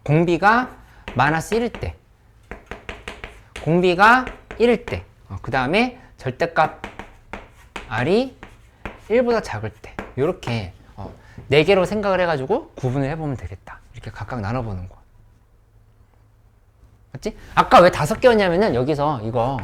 공비가 마이너스 1일 때, 공비가 1일 때, 그 다음에 절대값 R이 1보다 작을 때, 이렇게 4개로 생각을 해가지고 구분을 해보면 되겠다. 이렇게 각각 나눠보는 거야. 맞지? 아까 왜 5개였냐면은 여기서 이거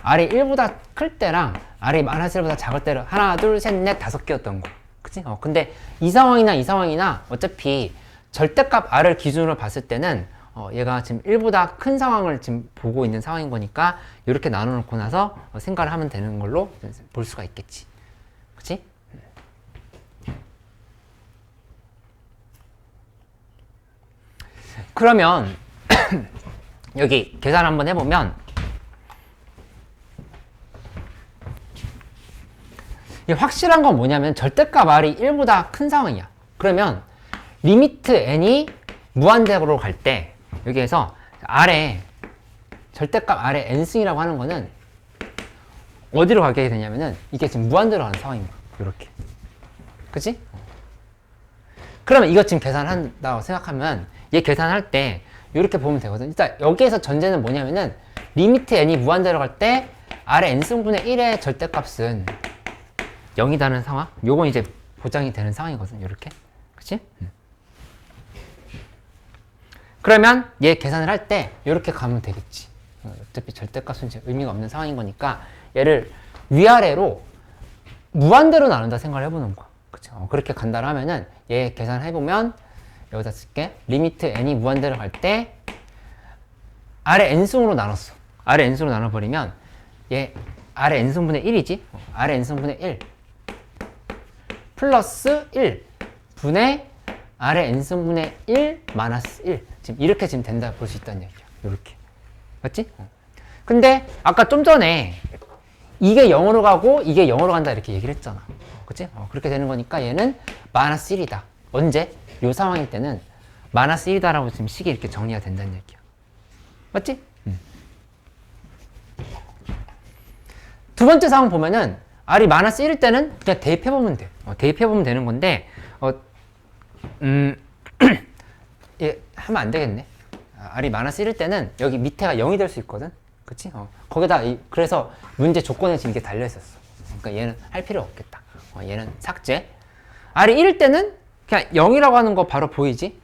R이 1보다 클 때랑 R이 마이너스 1보다 작을 때를 하나, 둘, 셋, 넷, 5개였던 거. 그치? 근데 이 상황이나 어차피 절대값 R을 기준으로 봤을 때는 얘가 지금 1보다 큰 상황을 지금 보고 있는 상황인 거니까 이렇게 나눠놓고 나서 생각을 하면 되는 걸로 볼 수가 있겠지. 그치? 그러면 여기 계산 한번 해보면 확실한 건 뭐냐면 절대값 R이 1보다 큰 상황이야. 그러면 리미트 n이 무한대로 갈 때 여기에서 R에 절대값 아래 n승이라고 하는 거는 어디로 가게 되냐면은 이게 지금 무한대로 가는 상황인 거야. 이렇게. 그치? 그러면 이거 지금 계산한다고 생각하면 얘 계산할 때 이렇게 보면 되거든. 일단 여기에서 전제는 뭐냐면은 리미트 n이 무한대로 갈 때 아래 n승분의 1의 절대값은 0이다는 상황. 요건 이제 보장이 되는 상황이거든. 이렇게. 그치? 그러면 얘 계산을 할 때 이렇게 가면 되겠지. 어차피 절대값은 이제 의미가 없는 상황인 거니까 얘를 위아래로 무한대로 나눈다 생각을 해보는 거야. 그쵸? 그렇게 간다고 하면은 얘 계산해보면 여기다 쓸게. 리미트 n이 무한대로 갈 때 아래 n승으로 나눴어. 아래 n승으로 나눠버리면 얘 아래 n승분의 1이지? 아래 n승분의 1 플러스 1 분의 아래 n승분의 1 마이너스 1 지금 이렇게 지금 된다 볼 수 있다는 얘기야. 이렇게. 맞지? 근데 아까 좀 전에 이게 0으로 가고 이게 0으로 간다 이렇게 얘기를 했잖아. 그치? 그렇게 되는 거니까 얘는 마이너스 1이다. 언제? 요 상황일 때는 마이너스 1이다라고 지금 식이 이렇게 정리가 된다는 얘기야. 맞지? 두 번째 상황 보면은 R이 마이너스 1일 때는 그냥 대입해보면 돼. 대입해보면 되는 건데 예, 하면 안 되겠네. R이 마이너스 1일 때는 여기 밑에가 0이 될 수 있거든. 그치? 거기다 그래서 문제 조건에 지금 이게 달려있었어. 그러니까 얘는 할 필요 없겠다. 얘는 삭제. R이 1일 때는 그냥 0이라고 하는 거 바로 보이지?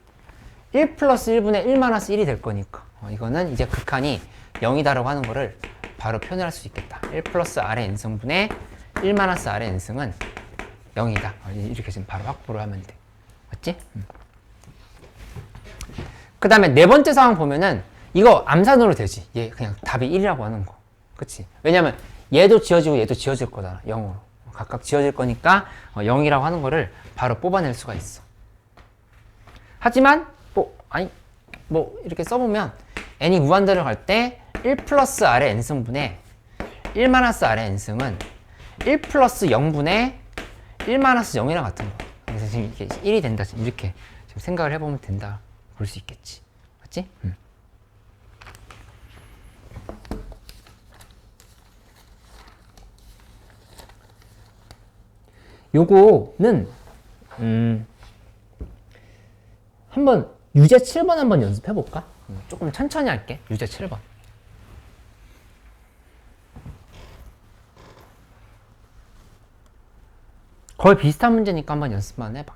1 플러스 1분의 1 마이너스 1이 될 거니까 이거는 이제 극한이 0이다라고 하는 거를 바로 표현할 수 있겠다. 1 플러스 R의 n승분의 1 마이너스 R의 n승은 0이다. 이렇게 지금 바로 확보를 하면 돼. 맞지? 그 다음에 네 번째 상황 보면은 이거 암산으로 되지. 얘 그냥 답이 1이라고 하는 거. 그치? 왜냐면 얘도 지워지고 얘도 지워질 거잖아. 0으로. 각각 지워질 거니까 0이라고 하는 거를 바로 뽑아낼 수가 있어. 하지만 이렇게 써보면 n이 무한대로 갈 때 1 플러스 R의 n승분의 1 마이너스 R의 n승은 1 플러스 0분의 1 마이너스 0이랑 같은 거. 그래서 지금 이게 1이 된다. 이렇게 지금 생각을 해보면 된다. 볼 수 있겠지. 맞지? 요거는 한번 유제 7번 한번 연습해 볼까? 조금 천천히 할게. 유제 7번. 거의 비슷한 문제니까 한번 연습만 해봐.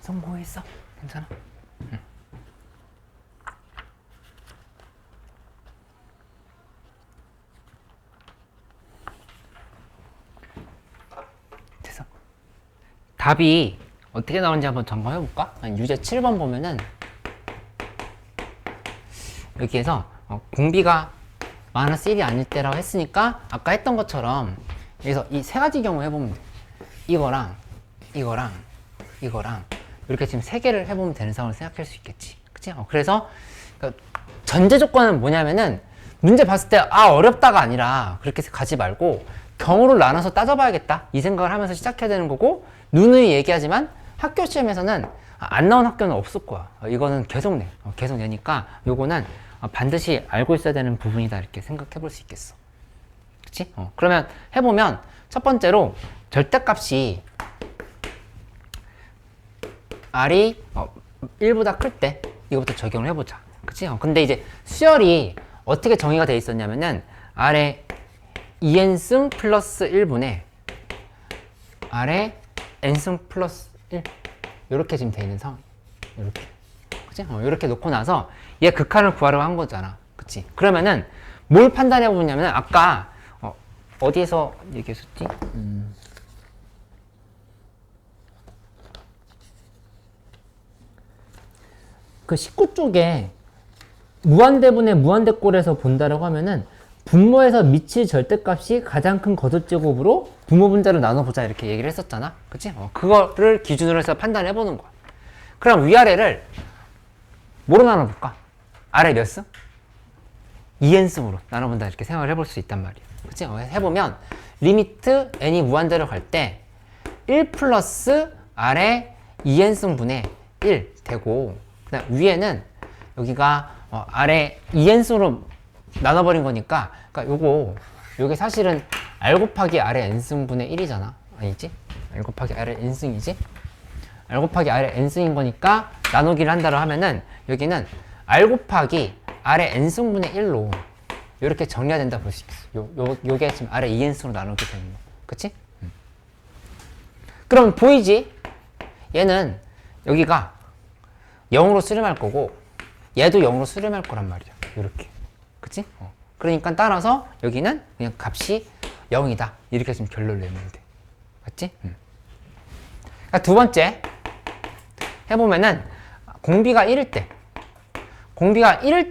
성공했어. 괜찮아. 됐어. 답이 어떻게 나오는지 한번 점검해볼까? 유제 7번 보면은 여기에서 공비가 마이너스 1이 아닐 때라고 했으니까 아까 했던 것처럼 여기서 이 세 가지 경우 해보면 돼. 이거랑 이거랑 이거랑 이렇게 지금 세 개를 해보면 되는 상황을 생각할 수 있겠지. 그치? 그래서 그러니까 전제 조건은 뭐냐면은 문제 봤을 때 어렵다가 아니라 그렇게 가지 말고 경우를 나눠서 따져봐야겠다 이 생각을 하면서 시작해야 되는 거고, 누누이 얘기하지만 학교 시험에서는 안 나온 학교는 없을 거야. 이거는 계속 내. 계속 내니까 요거는 반드시 알고 있어야 되는 부분이다 이렇게 생각해 볼 수 있겠어. 그치? 그러면 해보면 첫 번째로 절대값이 R이 1보다 클 때 이거부터 적용을 해보자. 그치? 근데 이제 수열이 어떻게 정의가 돼 있었냐면은 R의 2n승 플러스 1분의 R의 n승 플러스 1 이렇게 지금 돼 있는 상황. 이렇게. 그치? 이렇게 놓고 나서 얘 극한을 구하려고 한 거잖아. 그치? 그러면은 뭘 판단해 보냐면은 아까 어디에서 얘기했었지? 그 19쪽에 무한대분의 무한대꼴에서 본다라고 하면은 분모에서 미칠 절대값이 가장 큰 거듭제곱으로 분모 분자를 나눠보자 이렇게 얘기를 했었잖아. 그치? 그거를 기준으로 해서 판단해 보는 거야. 그럼 위아래를 뭐로 나눠볼까? 아래 몇 승? 2n승으로 나눠본다 이렇게 생각을 해볼 수 있단 말이야. 그치? 해보면 리미트 n이 무한대로 갈 때 1 플러스 아래 2n승분의 1 되고, 그다음 위에는 여기가 아래 2n승으로 나눠버린 거니까, 그러니까 요게 사실은 r 곱하기 아래 n승분의 1이잖아. 아니지? r 곱하기 아래 n승이지? r 곱하기 아래 n승인 거니까 나누기를 한다고 하면은 여기는 r 곱하기 아래 n승분의 1로 이렇게 정리가 된다 볼 수 있어. 요게 지금 아래 2n승으로 나누게 되는 거. 그치? 그럼 보이지? 얘는 여기가 0으로 수렴할 거고 얘도 0으로 수렴할 거란 말이야. 이렇게. 그치? 그러니까 따라서 여기는 그냥 값이 0이다. 이렇게 지금 결론을 내면 돼. 맞지? 그러니까 두 번째 해보면은 공비가 1일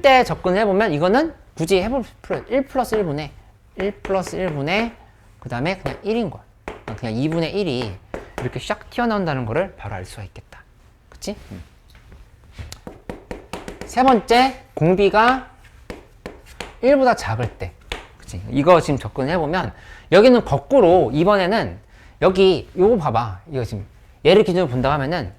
때 접근해보면 이거는 굳이 해볼 필요 1 플러스 1분의 그 다음에 그냥 1인 거야. 그냥 2분의 1이 이렇게 샥 튀어나온다는 거를 바로 알 수가 있겠다. 그치? 세 번째, 공비가 1보다 작을 때. 그치? 이거 지금 접근해보면 여기는 거꾸로 이번에는 여기 요거 봐봐. 이거 지금 얘를 기준으로 본다고 하면은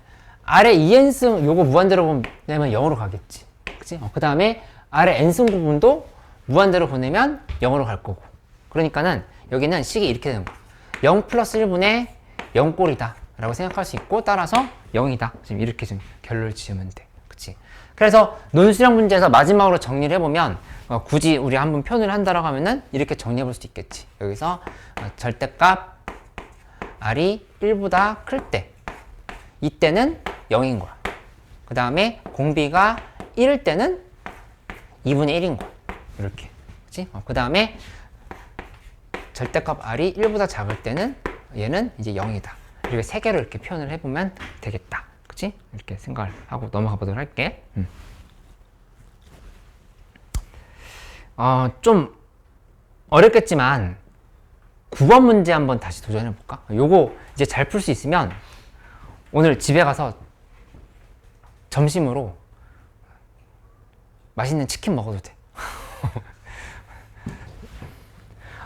아래 2n승 요거 무한대로 보내면 0으로 가겠지. 그치? 그 다음에 아래 n승 부분도 무한대로 보내면 0으로 갈 거고. 그러니까는 여기는 식이 이렇게 되는 거야. 0 플러스 1분의 0꼴이다 라고 생각할 수 있고, 따라서 0이다. 지금 이렇게 좀 결론을 지으면 돼. 그치? 그래서 논술형 문제에서 마지막으로 정리를 해보면 굳이 우리 한번 표현을 한다라고 하면은 이렇게 정리해 볼 수 있겠지. 여기서 절대값 R이 1보다 클 때, 이때는 0인 거야. 그 다음에 공비가 1일 때는 2분의 1인 거야. 이렇게. 그치? 그 다음에 절대값 R이 1보다 작을 때는 얘는 이제 0이다. 이렇게 세 개로 이렇게 표현을 해보면 되겠다. 그치? 이렇게 생각을 하고 넘어가 보도록 할게. 좀 어렵겠지만 9번 문제 한번 다시 도전해 볼까? 요거 이제 잘 풀 수 있으면 오늘 집에 가서 점심으로 맛있는 치킨 먹어도 돼.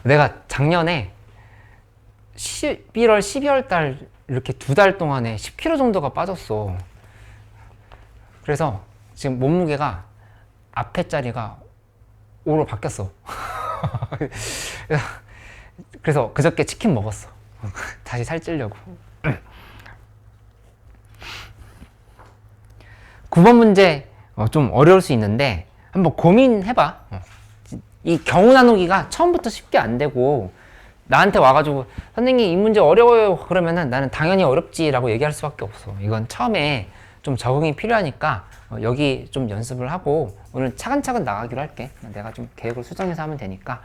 내가 작년에 11월, 12월 달 이렇게 2달 동안에 10kg 정도가 빠졌어. 그래서 지금 몸무게가 앞에 자리가 5로 바뀌었어. 그래서 그저께 치킨 먹었어. 다시 살찌려고. 9번 문제 좀 어려울 수 있는데 한번 고민해봐. 이 경우 나누기가 처음부터 쉽게 안 되고 나한테 와가지고 선생님 이 문제 어려워요 그러면은 나는 당연히 어렵지라고 얘기할 수밖에 없어. 이건 처음에 좀 적응이 필요하니까 여기 좀 연습을 하고 오늘 차근차근 나가기로 할게. 내가 좀 계획을 수정해서 하면 되니까.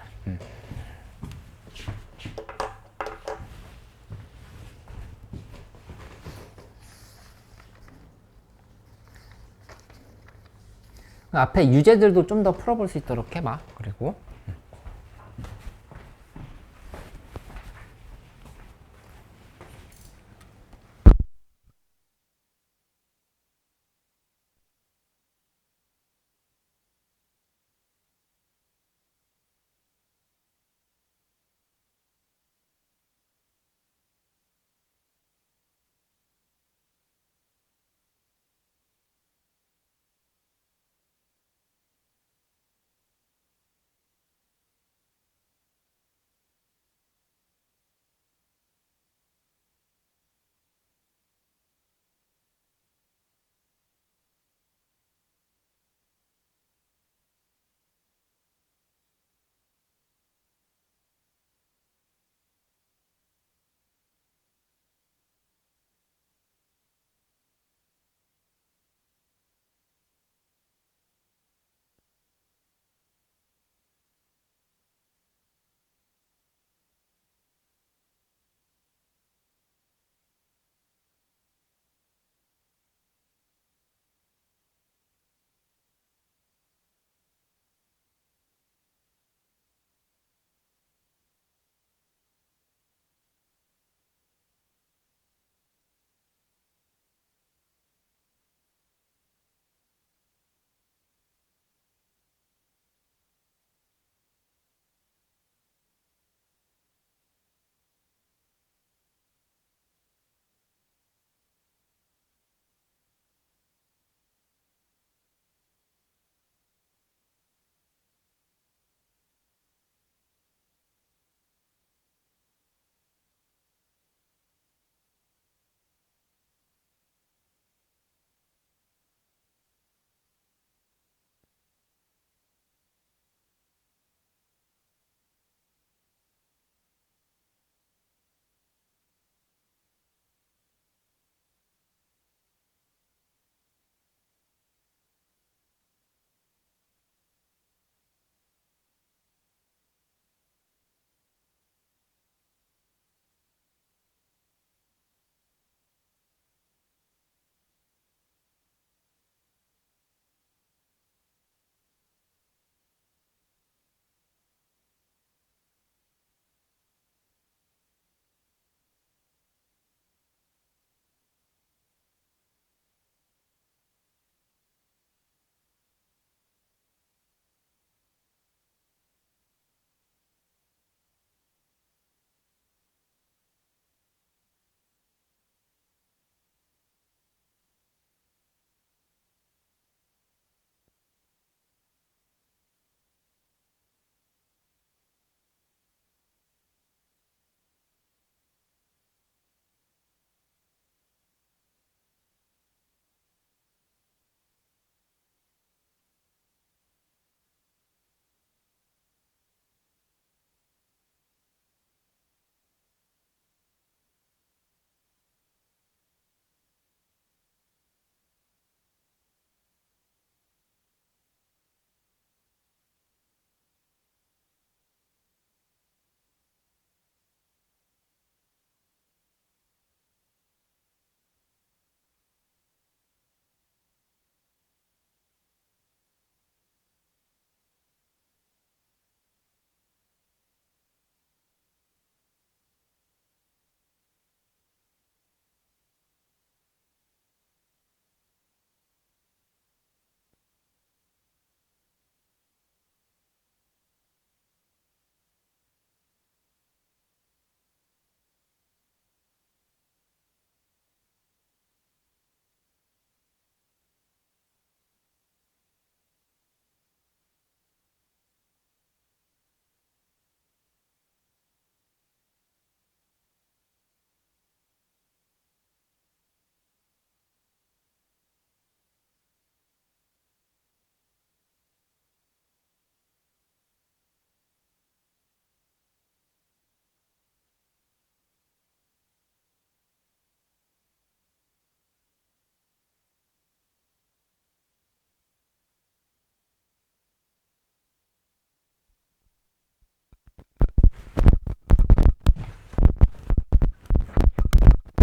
앞에 유제들도 좀 더 풀어볼 수 있도록 해봐. 그리고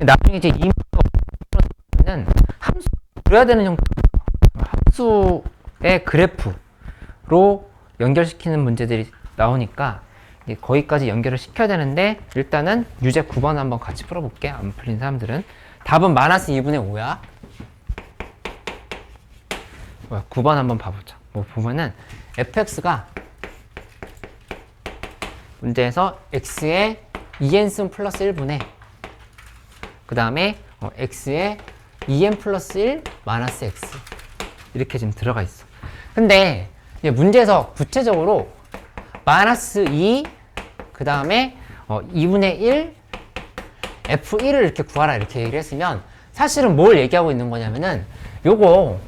나중에 이제 이면은 함수 그려야 되는 형태, 함수의 그래프로 연결시키는 문제들이 나오니까 거기까지 연결을 시켜야 되는데, 일단은 유제 9번 한번 같이 풀어볼게. 안 풀린 사람들은. 답은 마이너스 2분의 5야. 9번 한번 봐보자. 뭐 보면은 fx가 문제에서 x의 2n승 플러스 1분의 그 다음에 x의 2n 플러스 1 마이너스 x 이렇게 지금 들어가 있어. 근데 문제에서 구체적으로 마이너스 2 그 다음에 2분의 1 f1을 이렇게 구하라 이렇게 얘기를 했으면, 사실은 뭘 얘기하고 있는 거냐면은 요거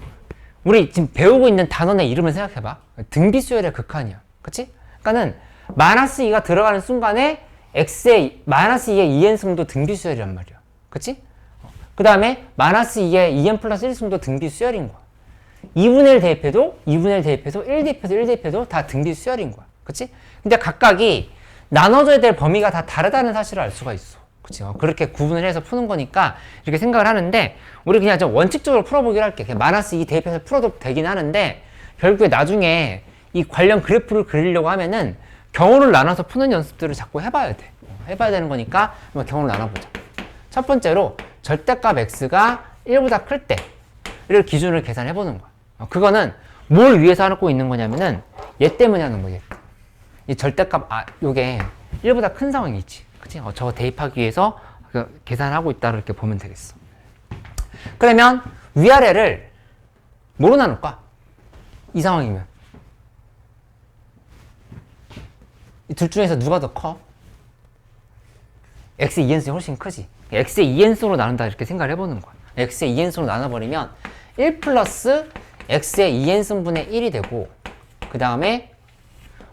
우리 지금 배우고 있는 단원의 이름을 생각해봐. 등비수열의 극한이야. 그치? 그러니까는 마이너스 2가 들어가는 순간에 x의 마이너스 2의 2n승도 등비수열이란 말이야. 그치? 그 다음에 마이너스 2의 2n 플러스 1승도 등비수열인 거야. 2분의 1 대입해도 2분의 1 대입해도 1 대입해도 1 대입해도 다 등비수열인 거야. 그치? 근데 각각이 나눠줘야 될 범위가 다 다르다는 사실을 알 수가 있어. 그치? 그렇게 구분을 해서 푸는 거니까 이렇게 생각을 하는데, 우리 그냥 좀 원칙적으로 풀어보기로 할게. 그냥 마이너스 2 대입해서 풀어도 되긴 하는데, 결국에 나중에 이 관련 그래프를 그리려고 하면은 경우를 나눠서 푸는 연습들을 자꾸 해봐야 돼. 해봐야 되는 거니까 한번 경우를 나눠보자. 첫 번째로 절대값 x가 1보다 클 때를 기준으로 계산해보는 거야. 그거는 뭘 위해서 하고 있는 거냐면은 얘 때문에 하는 거야. 이 절대값 요게 1보다 큰 상황이 있지. 그치? 저거 대입하기 위해서 계산하고 있다 이렇게 보면 되겠어. 그러면 위아래를 뭐로 나눌까? 이 상황이면 이 둘 중에서 누가 더 커? x의 2n승이 훨씬 크지. x의 2n승으로 나눈다 이렇게 생각을 해보는 거야. x의 2n승으로 나눠버리면 1 플러스 x의 2n승분의 1이 되고, 그 다음에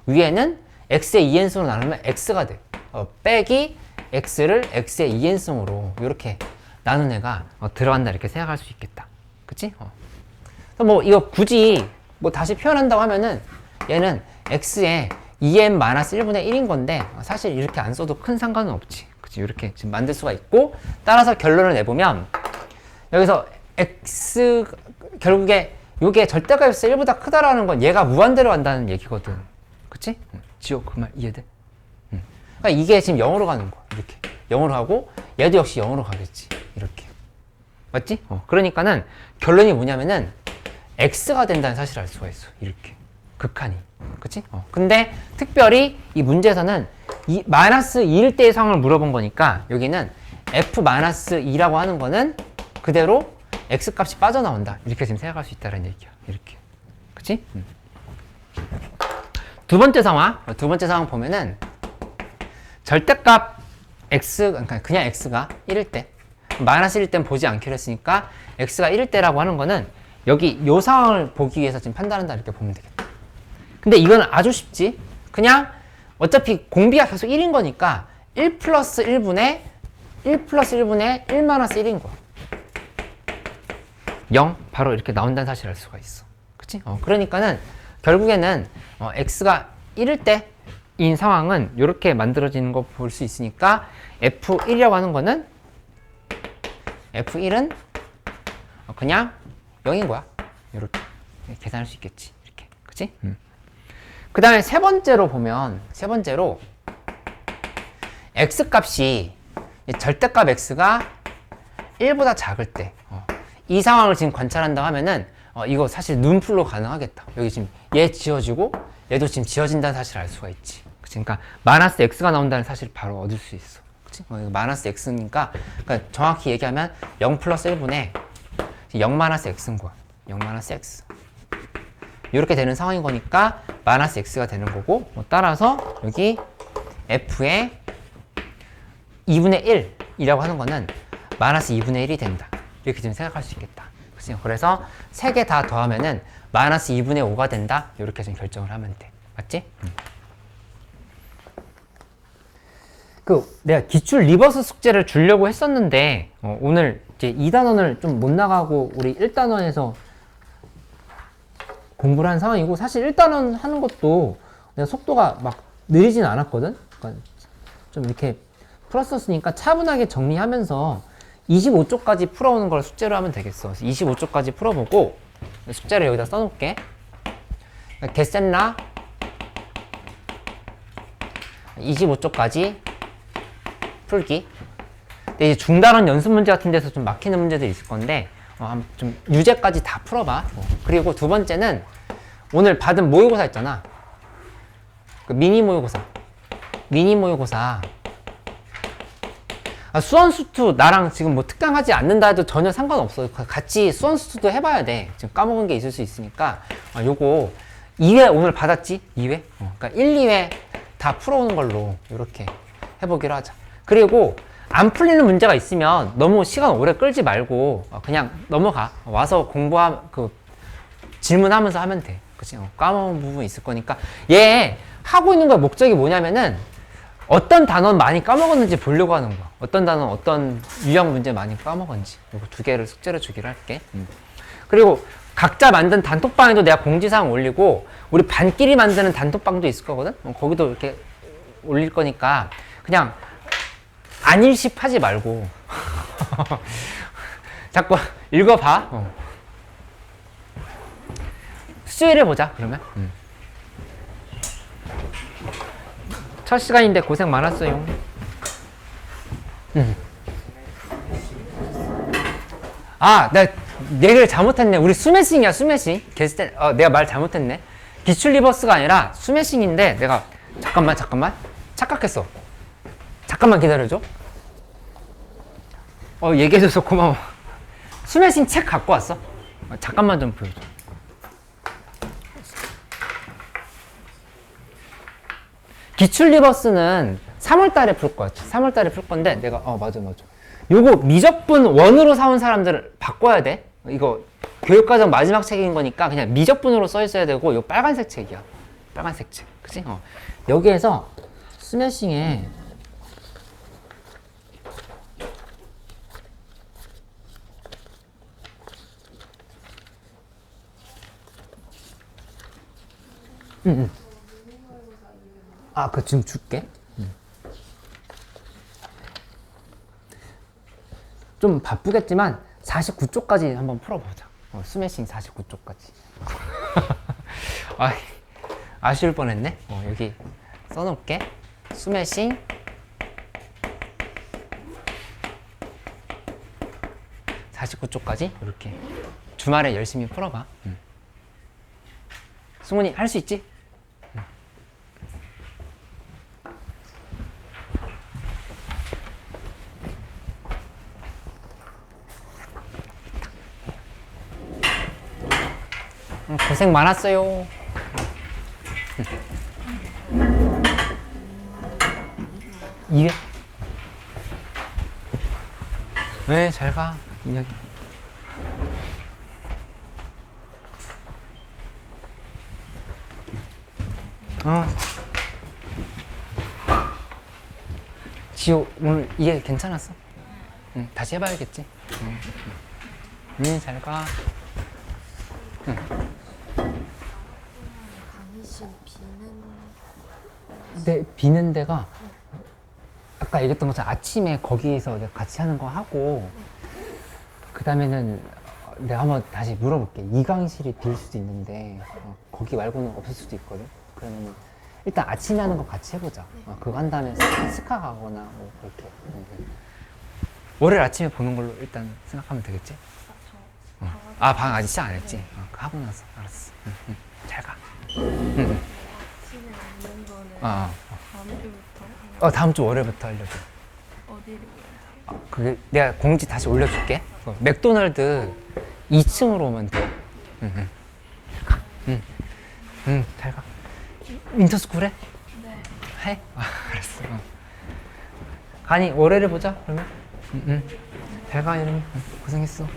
위에는 x의 2n승으로 나누면 x가 돼. 빼기 x를 x의 2n승으로 이렇게 나눈 애가 들어간다 이렇게 생각할 수 있겠다. 그치? 뭐 이거 굳이 뭐 다시 표현한다고 하면은 얘는 x의 2n-1분의 1인 건데, 사실 이렇게 안 써도 큰 상관은 없지. 그치? 이렇게 지금 만들 수가 있고, 따라서 결론을 내보면 여기서 x 결국에 요게 절대값 x 1보다 크다라는 건 얘가 무한대로 간다는 얘기거든. 그치? 지호 그 말 이해돼? 그러니까 이게 지금 0으로 가는 거야. 이렇게 0으로 가고 얘도 역시 0으로 가겠지. 이렇게. 맞지? 그러니까는 결론이 뭐냐면은 x가 된다는 사실을 알 수가 있어. 이렇게. 극한이. 그치? 근데 특별히 이 문제에서는 이 마이너스 2일 때의 상황을 물어본 거니까 여기는 f-2라고 하는 거는 그대로 x 값이 빠져나온다. 이렇게 지금 생각할 수 있다는 얘기야. 이렇게. 그치? 두 번째 상황 보면은 절대값 x, 그러니까 그냥 x가 1일 때, 마이너스 1일 땐 보지 않기로 했으니까 x가 1일 때라고 하는 거는 여기 요 상황을 보기 위해서 지금 판단한다 이렇게 보면 되겠다. 근데 이건 아주 쉽지. 그냥 어차피 공비가 계속 1인 거니까 1 플러스 1분의 1 마이너스 1인 거야. 0 바로 이렇게 나온다는 사실을 알 수가 있어. 그치? 그러니까는 결국에는 x가 1일 때인 상황은 이렇게 만들어지는 거 볼 수 있으니까 f1이라고 하는 거는 f1은 그냥 0인 거야. 이렇게 계산할 수 있겠지. 이렇게. 그치? 그 다음에 세 번째로 x 값이 절대값 x가 1보다 작을 때, 이 상황을 지금 관찰한다고 하면은 이거 사실 눈풀로 가능하겠다. 여기 지금 얘 지워지고 얘도 지금 지워진다는 사실을 알 수가 있지. 그치? 그러니까 마이너스 x가 나온다는 사실을 바로 얻을 수 있어. 그치? 마이너스 x니까 그러니까 정확히 얘기하면 0 플러스 1분의 0 마이너스 x인 거야. 0 마이너스 x. 이렇게 되는 상황인 거니까 마이너스 x가 되는 거고, 따라서 여기 f의 2분의 1이라고 하는 거는 마이너스 2분의 1이 된다. 이렇게 좀 생각할 수 있겠다. 그래서 세 개 다 더하면은 마이너스 2분의 5가 된다. 이렇게 좀 결정을 하면 돼. 맞지? 내가 기출 리버스 숙제를 주려고 했었는데, 오늘 이제 2단원을 좀 못 나가고 우리 1단원에서 공부를 한 상황이고, 사실 1단원 하는 것도 내가 속도가 막 느리진 않았거든? 그러니까 좀 이렇게 풀었었으니까 차분하게 정리하면서 25쪽까지 풀어오는 걸 숙제로 하면 되겠어. 25쪽까지 풀어보고 숙제를 여기다 써놓을게. 게센라 25쪽까지 풀기. 근데 이제 중단원 연습 문제 같은 데서 좀 막히는 문제들이 있을 건데 좀 유제까지 다 풀어봐. 그리고 두 번째는 오늘 받은 모의고사 있잖아. 그 미니 모의고사. 수원수투 나랑 지금 뭐 특강하지 않는다 해도 전혀 상관없어. 같이 수원수투도 해봐야 돼. 지금 까먹은 게 있을 수 있으니까 요거 2회 오늘 받았지? 2회? 그러니까 1, 2회 다 풀어오는 걸로 이렇게 해보기로 하자. 그리고 안 풀리는 문제가 있으면 너무 시간 오래 끌지 말고 그냥 넘어가. 와서 질문하면서 하면 돼. 그치? 까먹은 부분 있을 거니까. 얘 하고 있는 거의 목적이 뭐냐면은 어떤 단어는 많이 까먹었는지 보려고 하는 거야. 어떤 단어는 어떤 유형 문제 많이 까먹었는지. 이거 두 개를 숙제로 주기로 할게. 그리고 각자 만든 단톡방에도 내가 공지사항 올리고 우리 반끼리 만드는 단톡방도 있을 거거든. 거기도 이렇게 올릴 거니까 그냥 안일십하지 말고 자꾸 읽어봐. 수요일에 보자 그러면. 첫 시간인데 고생 많았어요. 내가 얘기를 잘못했네. 우리 스매싱이야, 스매싱. 내가 말 잘못했네. 기출 리버스가 아니라 스매싱인데 내가 잠깐만 착각했어. 잠깐만 기다려줘. 얘기해줘서 고마워. 스매싱 책 갖고 왔어. 잠깐만 좀 보여줘. 기출 리버스는 3월달에 풀 거야. 3월달에 풀 건데 내가 맞아. 요거 미적분 원으로 사온 사람들을 바꿔야 돼. 이거 교육과정 마지막 책인 거니까 그냥 미적분으로 써 있어야 되고 요 빨간색 책이야. 빨간색 책. 그치? 여기에서 스매싱에 그거 지금 줄게. 좀 바쁘겠지만 49쪽까지 한번 풀어보자. 스매싱 49쪽까지. 아쉬울 뻔했네. 여기 써놓을게. 스매싱 49쪽까지 이렇게 주말에 열심히 풀어봐. 승훈이 할 수 있지? 고생 많았어요. 이해? 네, 잘 가. 인혁이. 지호, 오늘 이해 괜찮았어? 다시 해봐야겠지? 잘 가. 강의실 비는 데가 아까 얘기했던 것처럼 아침에 거기에서 내가 같이 하는 거 하고 그 다음에는 내가 한번 다시 물어볼게. 이 강의실이 빌 수도 있는데 거기 말고는 없을 수도 있거든. 그러면 일단 아침에 하는 거 같이 해보자. 그거 한 다음에 스카 가거나 뭐 그렇게. 월요일 아침에 보는 걸로 일단 생각하면 되겠지? 방 아직 시작 안 했지? 하고 나서 알았어. 잘 가. 아침에 있는 거는 다음 주부터 다음 주 월요일부터 알려줘. 어디로 그게 내가 공지 다시 올려줄게. 맥도날드 2층으로 오면 돼. 잘 가. 윈터스쿨 해? 네. 해? 알았어. 가니 월요일에 보자 그러면. 잘 가, 이름이. 고생했어.